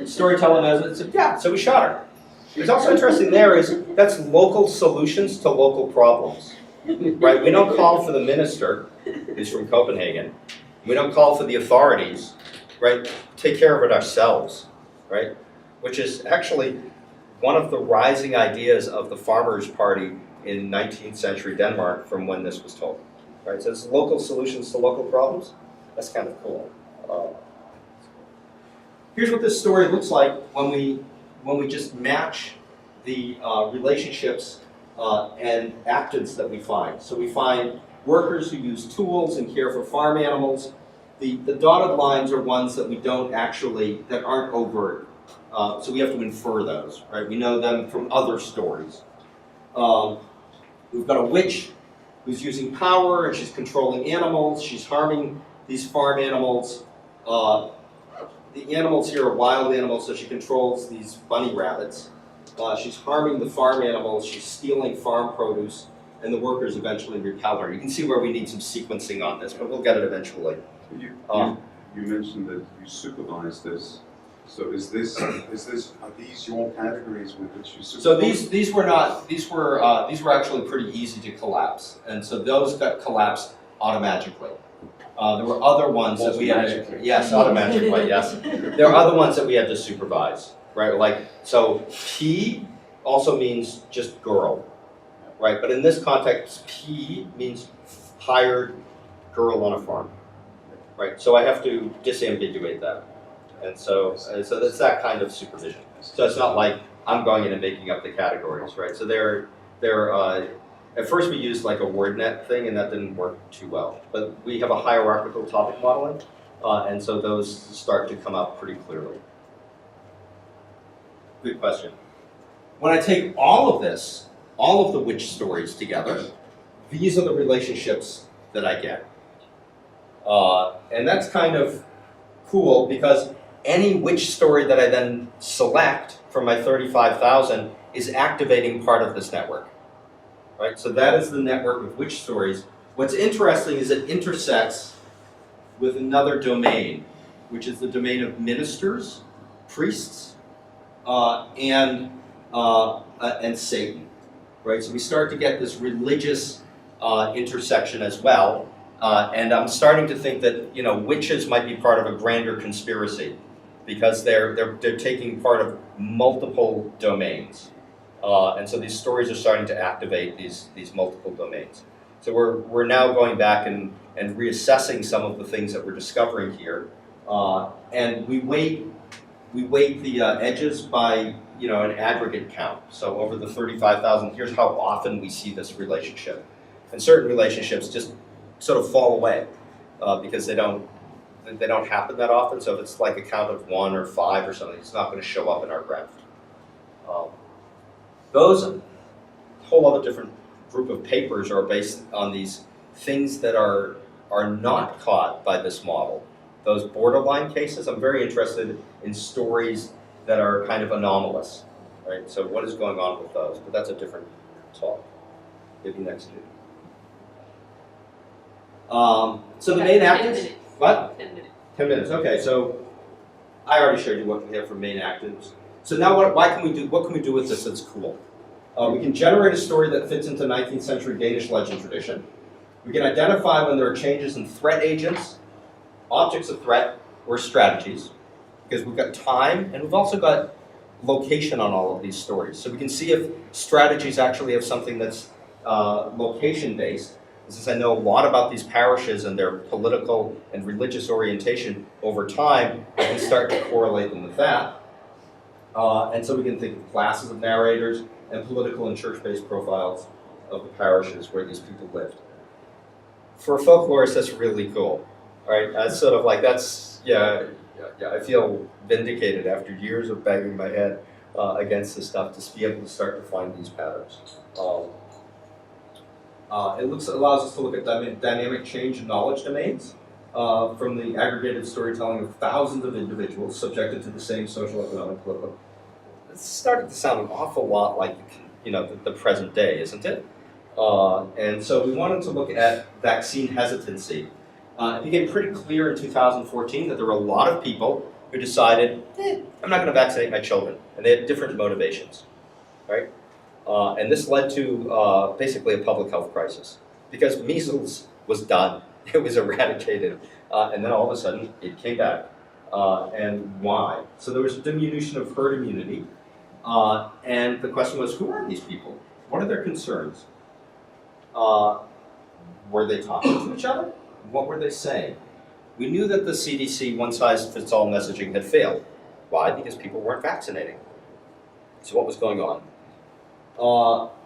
storytelling knows it. Yeah, so we shot her. What's also interesting there is that's local solutions to local problems, right? We don't call for the minister, who's from Copenhagen. We don't call for the authorities, right? Take care of it ourselves. Right? Which is actually one of the rising ideas of the Farmers' Party in 19th century Denmark from when this was told. Right? So it's local solutions to local problems. That's kind of cool. Here's what this story looks like when we just match the relationships and actants that we find. So we find workers who use tools and care for farm animals. The dotted lines are ones that we don't actually, that aren't overt. So we have to infer those, right? We know them from other stories. We've got a witch who's using power and she's controlling animals. She's harming these farm animals. The animals here are wild animals, so she controls these bunny rabbits. She's harming the farm animals. She's stealing farm produce, and the workers eventually repel her. You can see where we need some sequencing on this, but we'll get it eventually. You mentioned that you supervise this. So are these your categories with which you supervise? So these were actually pretty easy to collapse, and so those got collapsed automatically. There were other ones that we had, Automatically. yes, automatically, right, yes. There are other ones that we had to supervise, right? Like, so P also means just girl, right? But in this context, P means hired girl on a farm, right? So I have to disambiguate that. And so that's that kind of supervision. So it's not like I'm going in and making up the categories, right? So at first we used like a WordNet thing and that didn't work too well. But we have a hierarchical topic modeling, and so those start to come out pretty clearly. Good question. When I take all of this, all of the witch stories together, these are the relationships that I get. And that's kind of cool because any witch story that I then select from my 35,000 is activating part of this network. Right? So that is the network of witch stories. What's interesting is it intersects with another domain, which is the domain of ministers, priests, and Satan. Right? So we start to get this religious intersection as well. And I'm starting to think that witches might be part of a grander conspiracy because they're taking part of multiple domains. And so these stories are starting to activate these multiple domains. So we're now going back and reassessing some of the things that we're discovering here, and we weight the edges by an aggregate count. So over the 35,000, here's how often we see this relationship, and certain relationships just sort of fall away because they don't happen that often. So if it's like a count of 1 or 5 or something, it's not going to show up in our graph. Those whole other different group of papers are based on these things that are not caught by this model. Those borderline cases, I'm very interested in stories that are kind of anomalous, right? So what is going on with those? But that's a different talk. Maybe next year. So the main actors. 10 minutes. What? 10 minutes. 10 minutes. Okay. So I already showed you what we have for main actors. So now what can we do with this that's cool? We can generate a story that fits into 19th century Danish legend tradition. We can identify when there are changes in threat agents, objects of threat, or strategies, because we've got time and we've also got location on all of these stories. So we can see if strategies actually have something that's location-based. Since I know a lot about these parishes and their political and religious orientation over time, I can start to correlate them with that. And so we can think of classes of narrators and political and church-based profiles of the parishes where these people lived. For a folklorist, that's really cool. All right, that's sort of like I feel vindicated after years of banging my head against this stuff to be able to start to find these patterns. It allows us to look at dynamic change in knowledge domains from the aggregated storytelling of thousands of individuals subjected to the same social, economic, political. It's starting to sound an awful lot like the present day, isn't it? And so we wanted to look at vaccine hesitancy. It became pretty clear in 2014 that there were a lot of people who decided, I'm not going to vaccinate my children, and they had different motivations, right? And this led to basically a public health crisis because measles was done, it was eradicated, and then all of a sudden it came back. And why? So there was a diminution of herd immunity, and the question was, who are these people? What are their concerns? Were they talking to each other? What were they saying? We knew that the CDC one-size-fits-all messaging had failed. Why? Because people weren't vaccinating. So what was going on?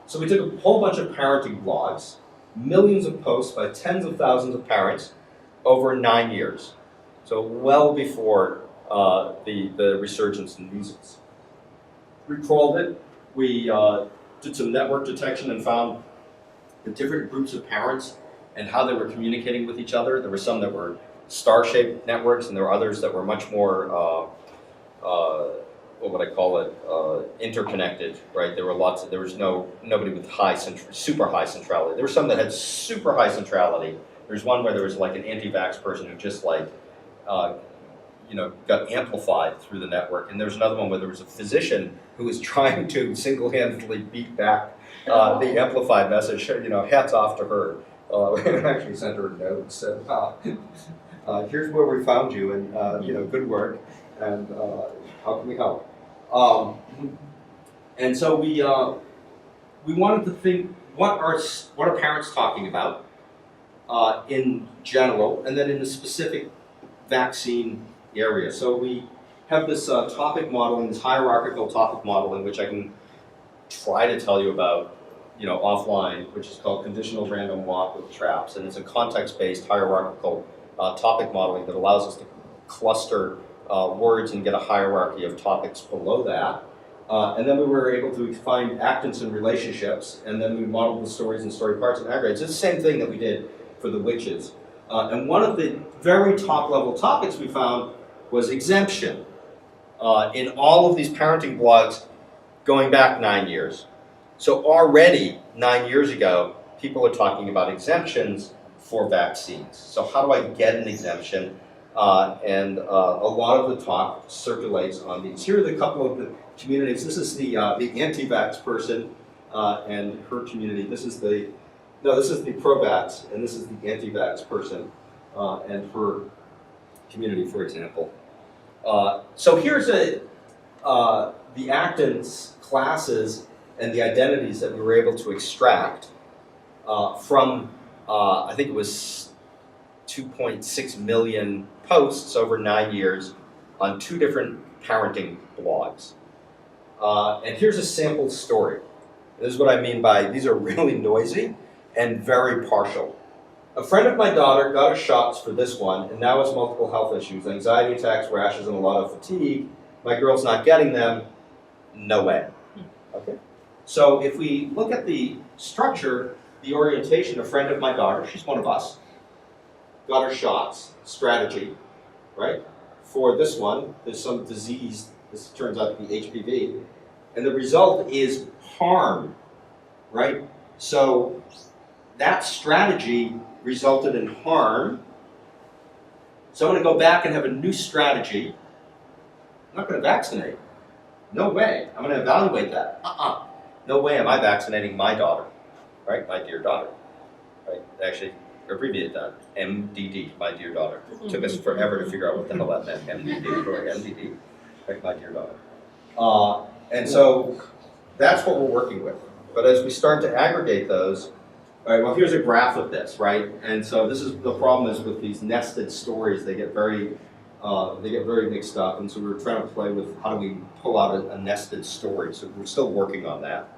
So we took a whole bunch of parenting blogs, millions of posts by tens of thousands of parents over 9 years. So well before the resurgence in measles. We crawled it. We did some network detection and found the different groups of parents and how they were communicating with each other. There were some that were star-shaped networks, and there were others that were much more, what would I call it, interconnected, right? There was nobody with super high centrality. There were some that had super high centrality. There's one where there was like an anti-vax person who just got amplified through the network. And there's another one where there was a physician who was trying to single-handedly beat back the amplified message. Hats off to her. and actually sent her a note and said, here's where we found you, and good work, and how can we help? And so we wanted to think, what are parents talking about in general, and then in the specific vaccine area. So we have this topic modeling, this hierarchical topic modeling, which I can try to tell you about, offline, which is called conditional random walk with traps, and it's a context-based hierarchical topic modeling that allows us to cluster words and get a hierarchy of topics below that. And then we were able to find actants and relationships, and then we modeled the stories and story parts and aggregates. It's the same thing that we did for the witches. And one of the very top-level topics we found was exemption. In all of these parenting blogs going back 9 years. So already 9 years ago, people are talking about exemptions for vaccines. So how do I get an exemption? And a lot of the talk circulates on these. Here are the couple of the communities. This is the anti-vax person and her community. This is the pro-vax, and this is the anti-vax person and her community, for example. So here's the actants, classes, and the identities that we were able to extract from, I think it was 2.6 million posts over 9 years on 2 different parenting blogs. And here's a sample story. This is what I mean by, these are really noisy and very partial. A friend of my daughter got her shots for this one and now has multiple health issues, anxiety attacks, rashes, and a lot of fatigue. My girl's not getting them. No way. Okay. So if we look at the structure, the orientation, a friend of my daughter, she's one of us, got her shots, strategy, right? For this one, there's some disease, this turns out to be HPV, and the result is harm, right? So that strategy resulted in harm. So I'm going to go back and have a new strategy. I'm not going to vaccinate. No way. I'm going to evaluate that. No way am I vaccinating my daughter, right? My dear daughter, right? Actually, abbreviate that. MDD, my dear daughter. It took us forever to figure out what the hell that meant. MDD, right? My dear daughter. And so that's what we're working with. But as we start to aggregate those, all right, well, here's a graph of this, right? And so this is the problem is with these nested stories, they get very mixed up. And so we're trying to play with how do we pull out a nested story. So we're still working on that,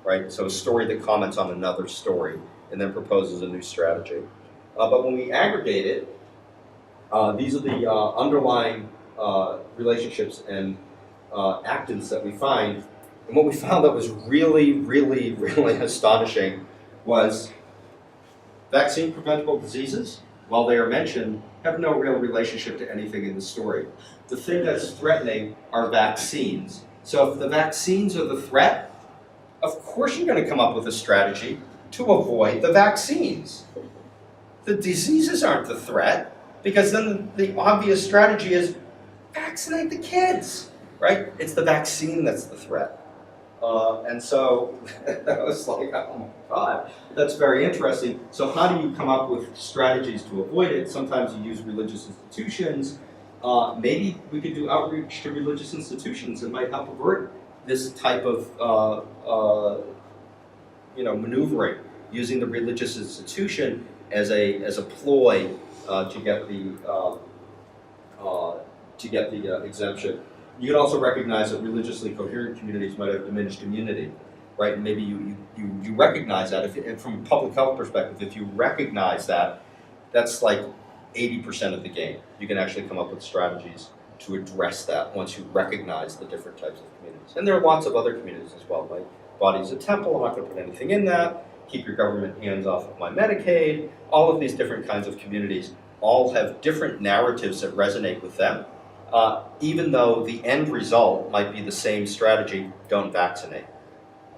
right? So a story that comments on another story and then proposes a new strategy. But when we aggregate it, these are the underlying relationships and actants that we find. And what we found that was really, really, really astonishing was vaccine preventable diseases, while they are mentioned, have no real relationship to anything in the story. The thing that's threatening are vaccines. So if the vaccines are the threat, of course you're going to come up with a strategy to avoid the vaccines. The diseases aren't the threat, because then the obvious strategy is vaccinate the kids, right? It's the vaccine that's the threat. And so that was like, oh my God, that's very interesting. So how do you come up with strategies to avoid it? Sometimes you use religious institutions. Maybe we could do outreach to religious institutions that might help avert this type of maneuvering, using the religious institution as a ploy to get the exemption. You can also recognize that religiously coherent communities might have diminished immunity, right? And maybe you recognize that. And from a public health perspective, if you recognize that, that's like 80% of the game. You can actually come up with strategies to address that once you recognize the different types of communities. And there are lots of other communities as well. My body's a temple, I'm not going to put anything in that. Keep your government hands off of my Medicaid. All of these different kinds of communities all have different narratives that resonate with them. Even though the end result might be the same strategy, don't vaccinate.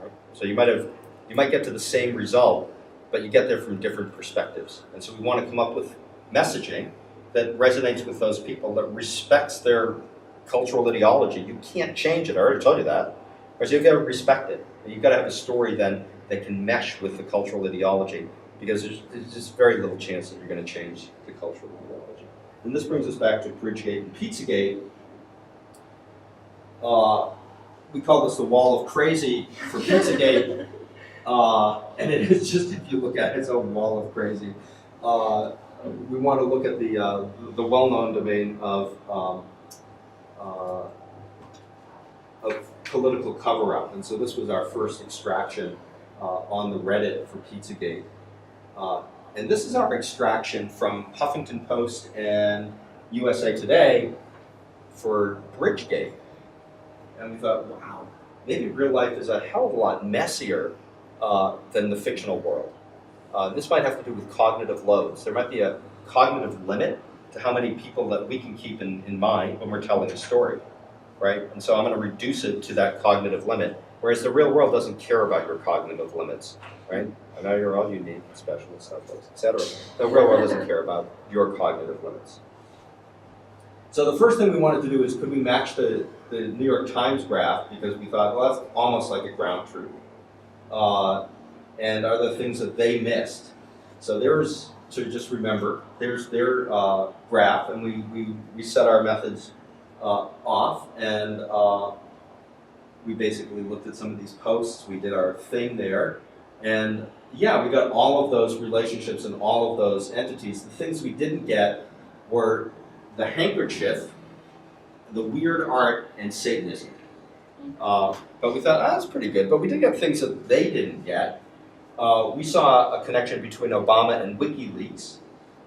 Right? So you might get to the same result, but you get there from different perspectives. And so we want to come up with messaging that resonates with those people, that respects their cultural ideology. You can't change it, I already told you that. So you've got to respect it. You've got to have a story then that can mesh with the cultural ideology, because there's just very little chance that you're going to change the cultural ideology. And this brings us back to Bridgegate and Pizzagate. We call this the Wall of Crazy for Pizzagate, and it is just, if you look at it, it's a wall of crazy. We want to look at the well-known domain of political cover-up, and so this was our first extraction on the Reddit for Pizzagate. And this is our extraction from Huffington Post and USA Today for Bridgegate. And we thought, wow, maybe real life is a hell of a lot messier than the fictional world. This might have to do with cognitive loads. There might be a cognitive limit to how many people that we can keep in mind when we're telling a story, right? And so I'm going to reduce it to that cognitive limit, whereas the real world doesn't care about your cognitive limits, right? I know you're all unique, special, and stuff, etc. The real world doesn't care about your cognitive limits. So the first thing we wanted to do is, could we match the New York Times graph, because we thought, well, that's almost like a ground truth. And are the things that they missed. So there's, to just remember, there's their graph, and we set our methods off, and we basically looked at some of these posts, we did our thing there, and yeah, we got all of those relationships and all of those entities. The things we didn't get were the handkerchief, the weird art, and Satanism. But we thought, that's pretty good. But we did get things that they didn't get. We saw a connection between Obama and WikiLeaks.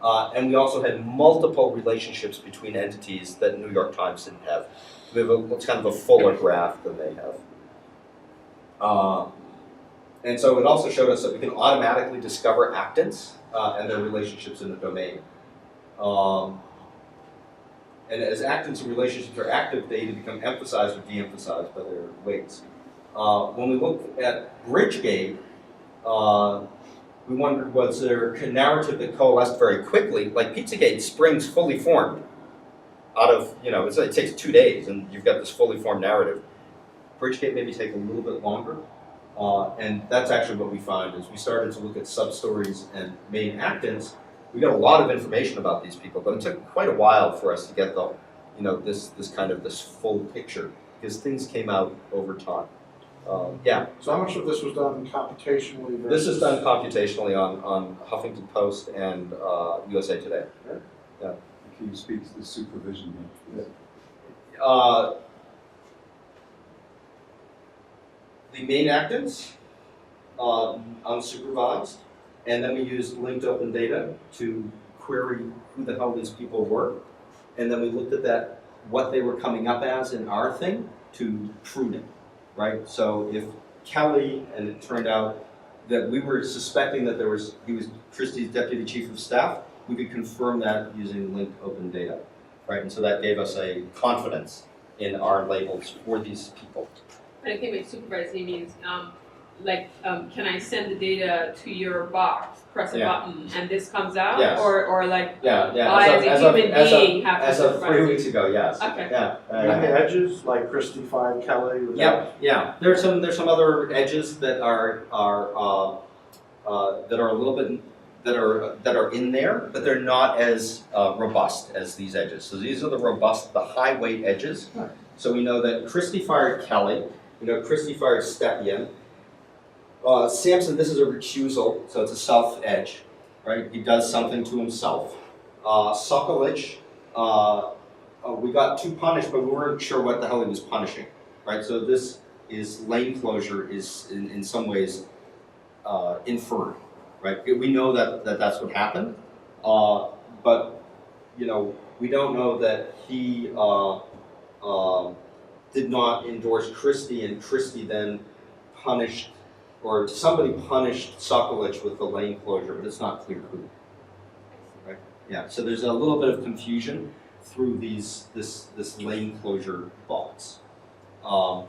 And we also had multiple relationships between entities that New York Times didn't have. We have it's kind of a fuller graph than they have. And so it also showed us that we can automatically discover actants and their relationships in the domain. And as actants and relationships are active, they either become emphasized or de-emphasized by their weights. When we look at Bridgegate, we wondered, was there a narrative that coalesced very quickly? Like Pizzagate springs fully formed out of, it takes 2 days and you've got this fully formed narrative. Bridgegate maybe take a little bit longer. And that's actually what we find is we started to look at sub-stories and main actants. We got a lot of information about these people, but it took quite a while for us to get the, this full picture, because things came out over time. Yeah. So how much of this was done computationally? This is done computationally on Huffington Post and USA Today. Yeah. Can you speak to the supervision here? The main actants, unsupervised, and then we used linked open data to query who the hell these people were, and then we looked at that, what they were coming up as in our thing, to prune it, right? So if Kelly, and it turned out that we were suspecting that he was Christie's deputy chief of staff, we could confirm that using linked open data, right? And so that gave us a confidence in our labels for these people. And I think with supervising means, can I send the data to your box, press a button, and this comes out? Yes. Or like, Yeah. I as a human being have to as of supervise 3 it? weeks ago, yes. Okay. Yeah. And the edges, like Christie 5, Kelly? was Yeah. There's some other edges that are a little bit that are in there, but they're not as robust as these edges. So these are the robust, the high weight edges. Right. So we know that Christie fired Kelly. We know Christie fired Stepien. Sampson, this is a recusal, so it's a self edge, right? He does something to himself. Sokolich, we got too punished, but we weren't sure what the hell he was punishing, right? So this is lane closure is in some ways inferred, right? We know that that's what happened, but we don't know that he did not endorse Christie, and Christie then punished, or somebody punished Sokolich with the lane closure, but it's not clear who. Right? Yeah. So there's a little bit of confusion through this lane closure box. But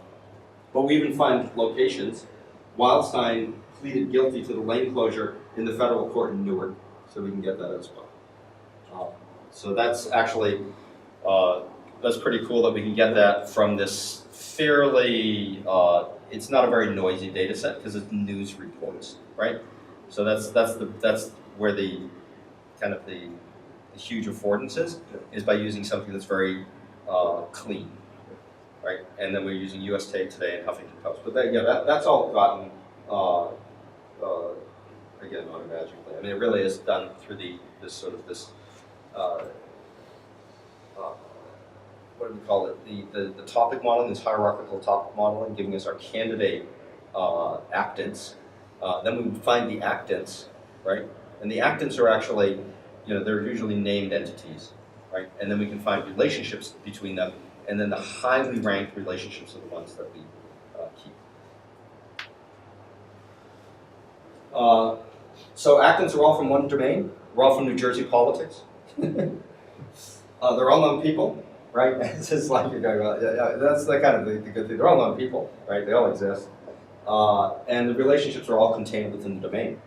we even find locations. Wildstein pleaded guilty to the lane closure in the federal court in Newark, so we can get that as well. So that's actually that's pretty cool that we can get that from this fairly. It's not a very noisy data set because it's news reports, right? So that's where the kind of the huge affordance is by using something that's very clean, right? And then we're using USA Today and Huffington Post. But that's all gotten again not magically. I mean, it really is done through this what do we call it? The topic modeling, this hierarchical topic modeling, giving us our candidate actants. Then we would find the actants, right? And the actants are actually, they're usually named entities, right? And then we can find relationships between them, and then the highly ranked relationships are the ones that we keep. So actants are all from one domain. We're all from New Jersey politics. They're all known people, right? It's just like you're going about, that's the kind of the good thing. They're all known people, right? They all exist. And the relationships are all contained within the domain.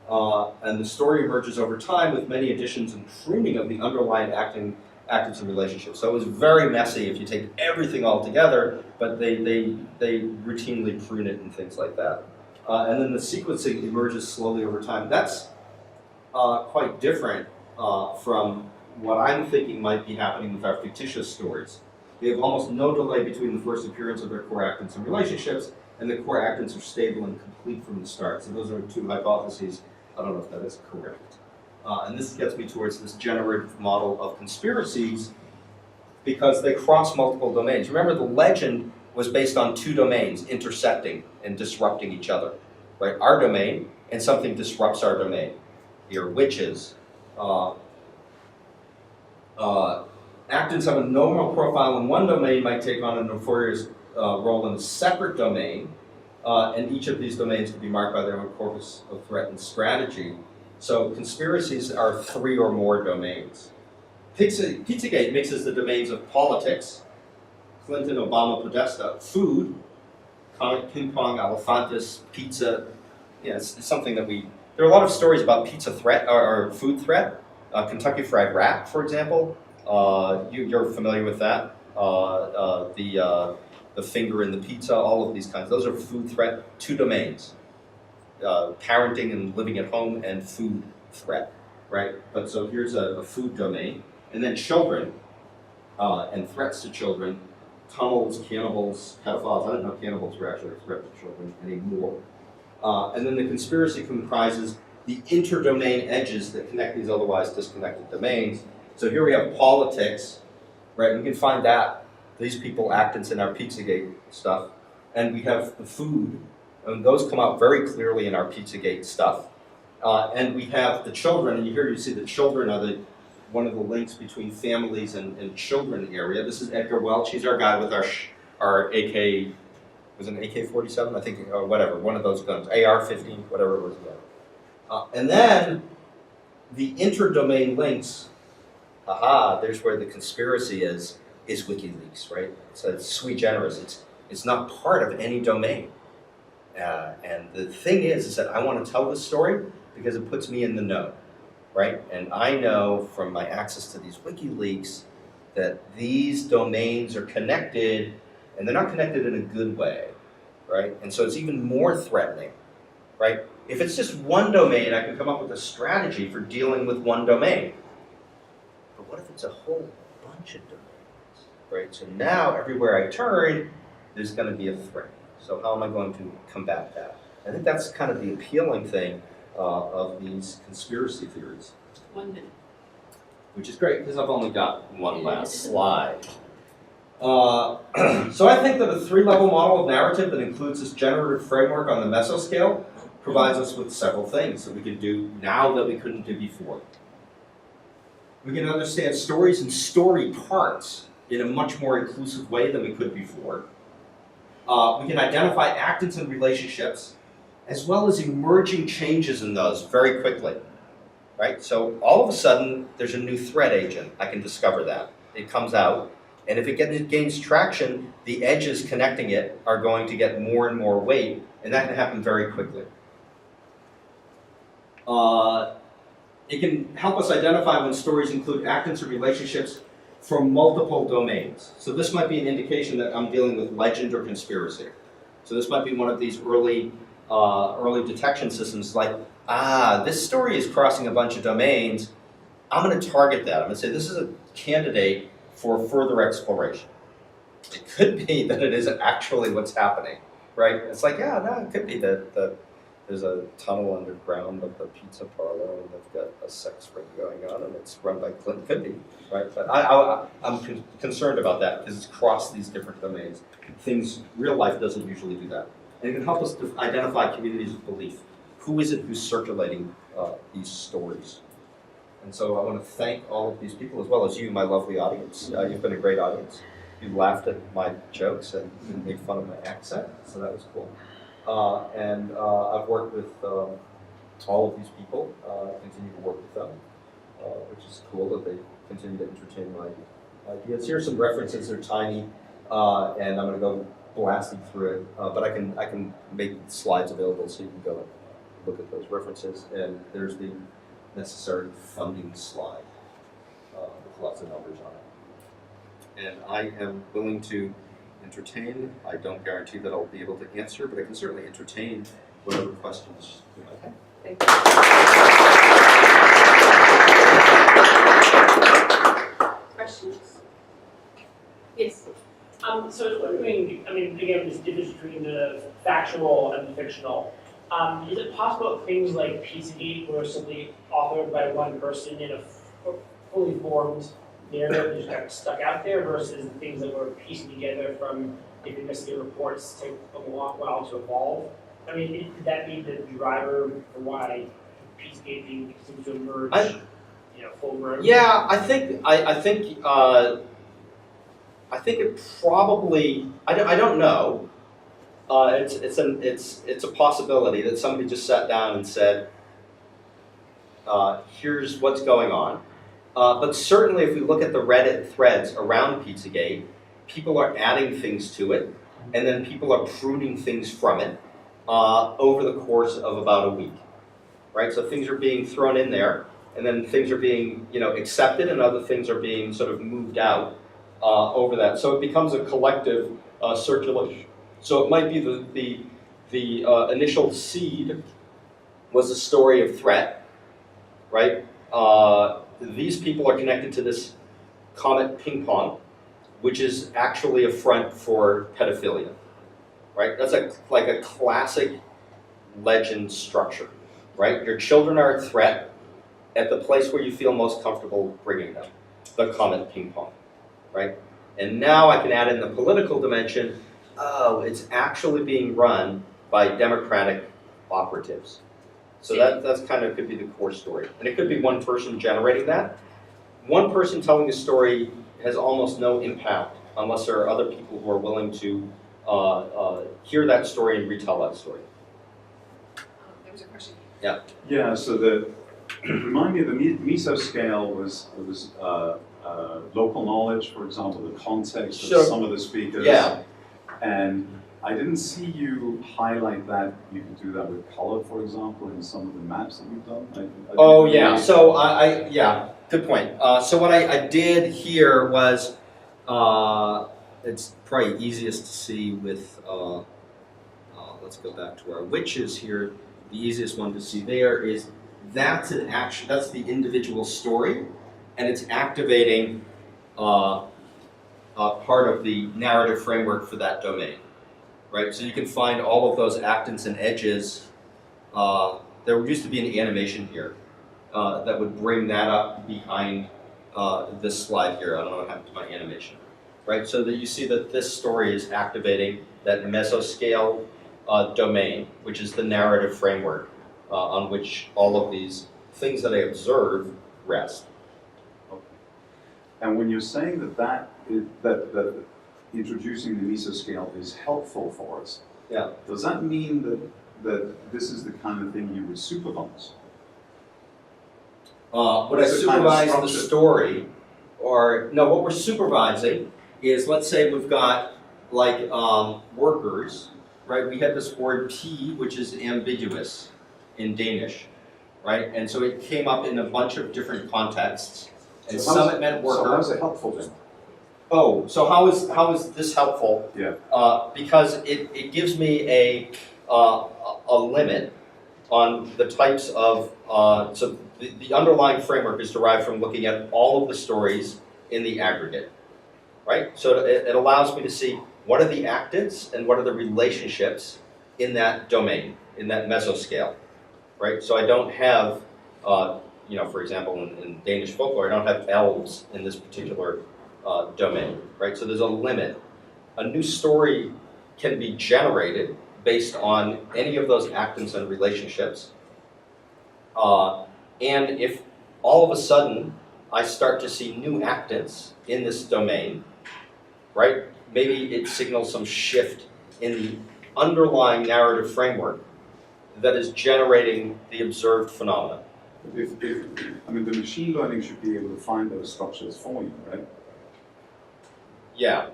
And the story emerges over time with many additions and pruning of the underlying actants and relationships. So it was very messy if you take everything all together, but they routinely prune it and things like that. And then the sequencing emerges slowly over time. That's quite different from what I'm thinking might be happening with our fictitious stories. They have almost no delay between the first appearance of their core actants and relationships, and the core actants are stable and complete from the start. So those are two hypotheses. I don't know if that is correct. And this gets me towards this generative model of conspiracies because they cross multiple domains. Remember, the legend was based on two domains intersecting and disrupting each other, right? Our domain and something disrupts our domain. Here, witches. Actants have a normal profile in one domain might take on a nefarious role in a separate domain, and each of these domains can be marked by their own corpus of threat and strategy. So conspiracies are three or more domains. Pizzagate mixes the domains of politics, Clinton, Obama, Podesta, food, comic ping pong, elefantis, pizza. It's something that there are a lot of stories about pizza threat or food threat. Kentucky Fried Rat, for example. You're familiar with that. The finger in the pizza, all of these kinds. Those are food threat, two domains. Parenting and living at home and food threat, right? But so here's a food domain. And then children and threats to children, tunnels, cannibals, pedophiles. I didn't know cannibals were actually a threat to children anymore. And then the conspiracy comprises the interdomain edges that connect these otherwise disconnected domains. So here we have politics, right? We can find that, these people, actants in our Pizzagate stuff. And we have the food, and those come out very clearly in our Pizzagate stuff. And we have the children, and here you see the children are one of the links between families and children area. This is Edgar Welch. He's our guy with our AK, was it an AK-47? I think, or whatever, one of those guns, AR-15, whatever it was. And then the interdomain links, there's where the conspiracy is WikiLeaks, right? So it's sui generis. It's not part of any domain. And the thing is that I want to tell this story because it puts me in the know, right? And I know from my access to these WikiLeaks that these domains are connected, and they're not connected in a good way, right? And so it's even more threatening, right? If it's just one domain, I can come up with a strategy for dealing with one domain. But what if it's a whole bunch of domains, right? So now everywhere I turn, there's going to be a threat. So how am I going to combat that? I think that's kind of the appealing thing of these conspiracy theories. 1 minute. Which is great, because I've only got one last slide. So I think that a 3-level model of narrative that includes this generative framework on the mesoscale provides us with several things that we can do now that we couldn't do before. We can understand stories and story parts in a much more inclusive way than we could before. We can identify actants and relationships, as well as emerging changes in those very quickly, right? So all of a sudden, there's a new threat agent. I can discover that. It comes out, and if it gains traction, the edges connecting it are going to get more and more weight, and that can happen very quickly. It can help us identify when stories include actants or relationships from multiple domains. So this might be an indication that I'm dealing with legend or conspiracy. So this might be one of these early early detection systems, like, this story is crossing a bunch of domains. I'm going to target that. I'm going to say this is a candidate for further exploration. It could be that it is actually what's happening, right? It's like, yeah, no, it could be that there's a tunnel underground of the pizza parlor and they've got a sex ring going on and it's run by Clinton. Could be, right? But I'm concerned about that because it's crossed these different domains. Real life doesn't usually do that. And it can help us to identify communities of belief. Who is it who's circulating these stories? And so I want to thank all of these people as well as you, my lovely audience. You've been a great audience. You laughed at my jokes and made fun of my accent, so that was cool. And I've worked with all of these people, continue to work with them, which is cool that they continue to entertain my ideas. Here are some references, they're tiny, and I'm going to go blasting through it, but I can make slides available so you can go and look at those references. And there's the necessary funding slide with lots of numbers on it. And I am willing to entertain. I don't guarantee that I'll be able to answer, but I can certainly entertain whatever questions you might have. Thank you. Questions? Yes. So I was wondering, I mean, again, this difference between the factual and the fictional. Is it possible that things like Pizzagate were simply authored by one person in a fully formed narrative that just got stuck out there versus things that were pieced together from if investigative reports take a while to evolve? I mean, could that be the driver for why Pizzagate seems to emerge, full grown? Yeah, I think it probably. I don't know. It's a possibility that somebody just sat down and said, "Here's what's going on." But certainly, if we look at the Reddit threads around Pizzagate, people are adding things to it, and then people are pruning things from it over the course of about a week, right? So things are being thrown in there, and then things are being accepted, and other things are being sort of moved out over that. So it becomes a collective circulation. So it might be the initial seed was a story of threat, right? These people are connected to this comet ping pong, which is actually a front for pedophilia, right? That's like a classic legend structure, right? Your children are a threat at the place where you feel most comfortable bringing them, the comet ping pong, right? And now I can add in the political dimension. Oh, it's actually being run by Democratic operatives. So that's kind of could be the core story. And it could be one person generating that. One person telling a story has almost no impact unless there are other people who are willing to hear that story and retell that story. There was a question. Yeah. Yeah, so remind me of the mesoscale was local knowledge, for example, the context of some of the speakers. Yeah. And I didn't see you highlight that. You can do that with color, for example, in some of the maps that you've done. Oh yeah, so yeah, good point. So what I did here was, it's probably easiest to see with, let's go back to our witches here. The easiest one to see there is that's the individual story, and it's activating part of the narrative framework for that domain, right? So you can find all of those actants and edges. There used to be an animation here that would bring that up behind this slide here. I don't know what happened to my animation, right? So that you see that this story is activating that mesoscale domain, which is the narrative framework on which all of these things that I observe rest. And when you're saying that introducing the mesoscale is helpful for us, yeah, does that mean that this is the kind of thing you would supervise? Would I supervise the story, or no? What we're supervising is, let's say we've got like workers, right? We have this word "p," which is ambiguous in Danish, right? And so it came up in a bunch of different contexts. And so some it meant worker. So how is it helpful then? Oh, so how is this helpful? Yeah. Because it gives me a limit on the types of, so the underlying framework is derived from looking at all of the stories in the aggregate, right? So it allows me to see what are the actants and what are the relationships in that domain, in that mesoscale, right? So I don't have, for example, in Danish folklore, I don't have elves in this particular domain, right? So there's a limit. A new story can be generated based on any of those actants and relationships. And if all of a sudden I start to see new actants in this domain, right? Maybe it signals some shift in the underlying narrative framework that is generating the observed phenomena. The machine learning should be able to find those structures for you, right? Yeah,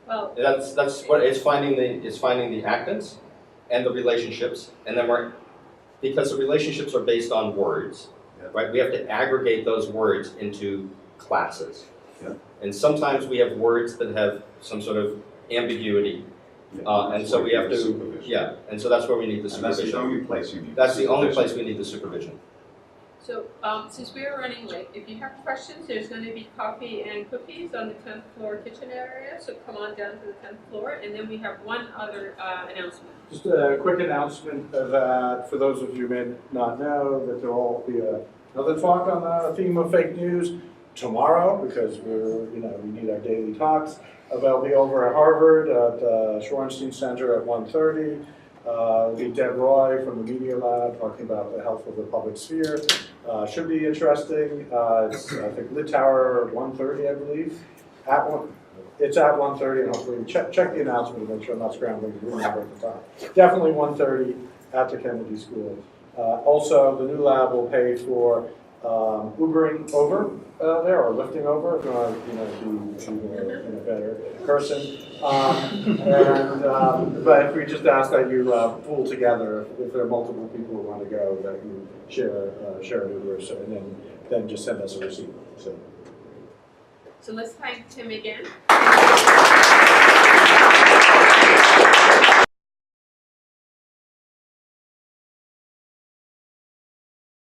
Well, that's what it's finding the actants and the relationships, and then because the relationships are based on words, Yeah. right? We have to aggregate those words into classes. Yeah. And sometimes we have words that have some sort of ambiguity, and That's so why we you have need to, supervision. yeah, and so that's where we need the And that's the supervision. only place you need. That's the only supervision. place we need the supervision. so since we're running late, if you have questions, there's going to be coffee and cookies on the 10th floor kitchen area. So come on down to the 10th floor, and then we have one other announcement. Just a quick announcement that, for those of you who may not know, that there will be another talk on the theme of fake news tomorrow, because we need our daily talks. They'll be over at Harvard at the Shorenstein Center at 1:30. It'll be Deb Roy from the Media Lab talking about the health of the public sphere. Should be interesting. It's, I think, Lit Tower 1:30, I believe. It's at 1:30, and hopefully check the announcement to make sure I'm not scrambling to remember at the time. Definitely 1:30 at the Kennedy School. Also, the new lab will pay for Ubering over there, or lifting over, if you want to be a better person. But we just ask that you pool together, if there are multiple people who want to go, that you share an Uber, so, and then just send us a receipt. So. So let's thank Tim again.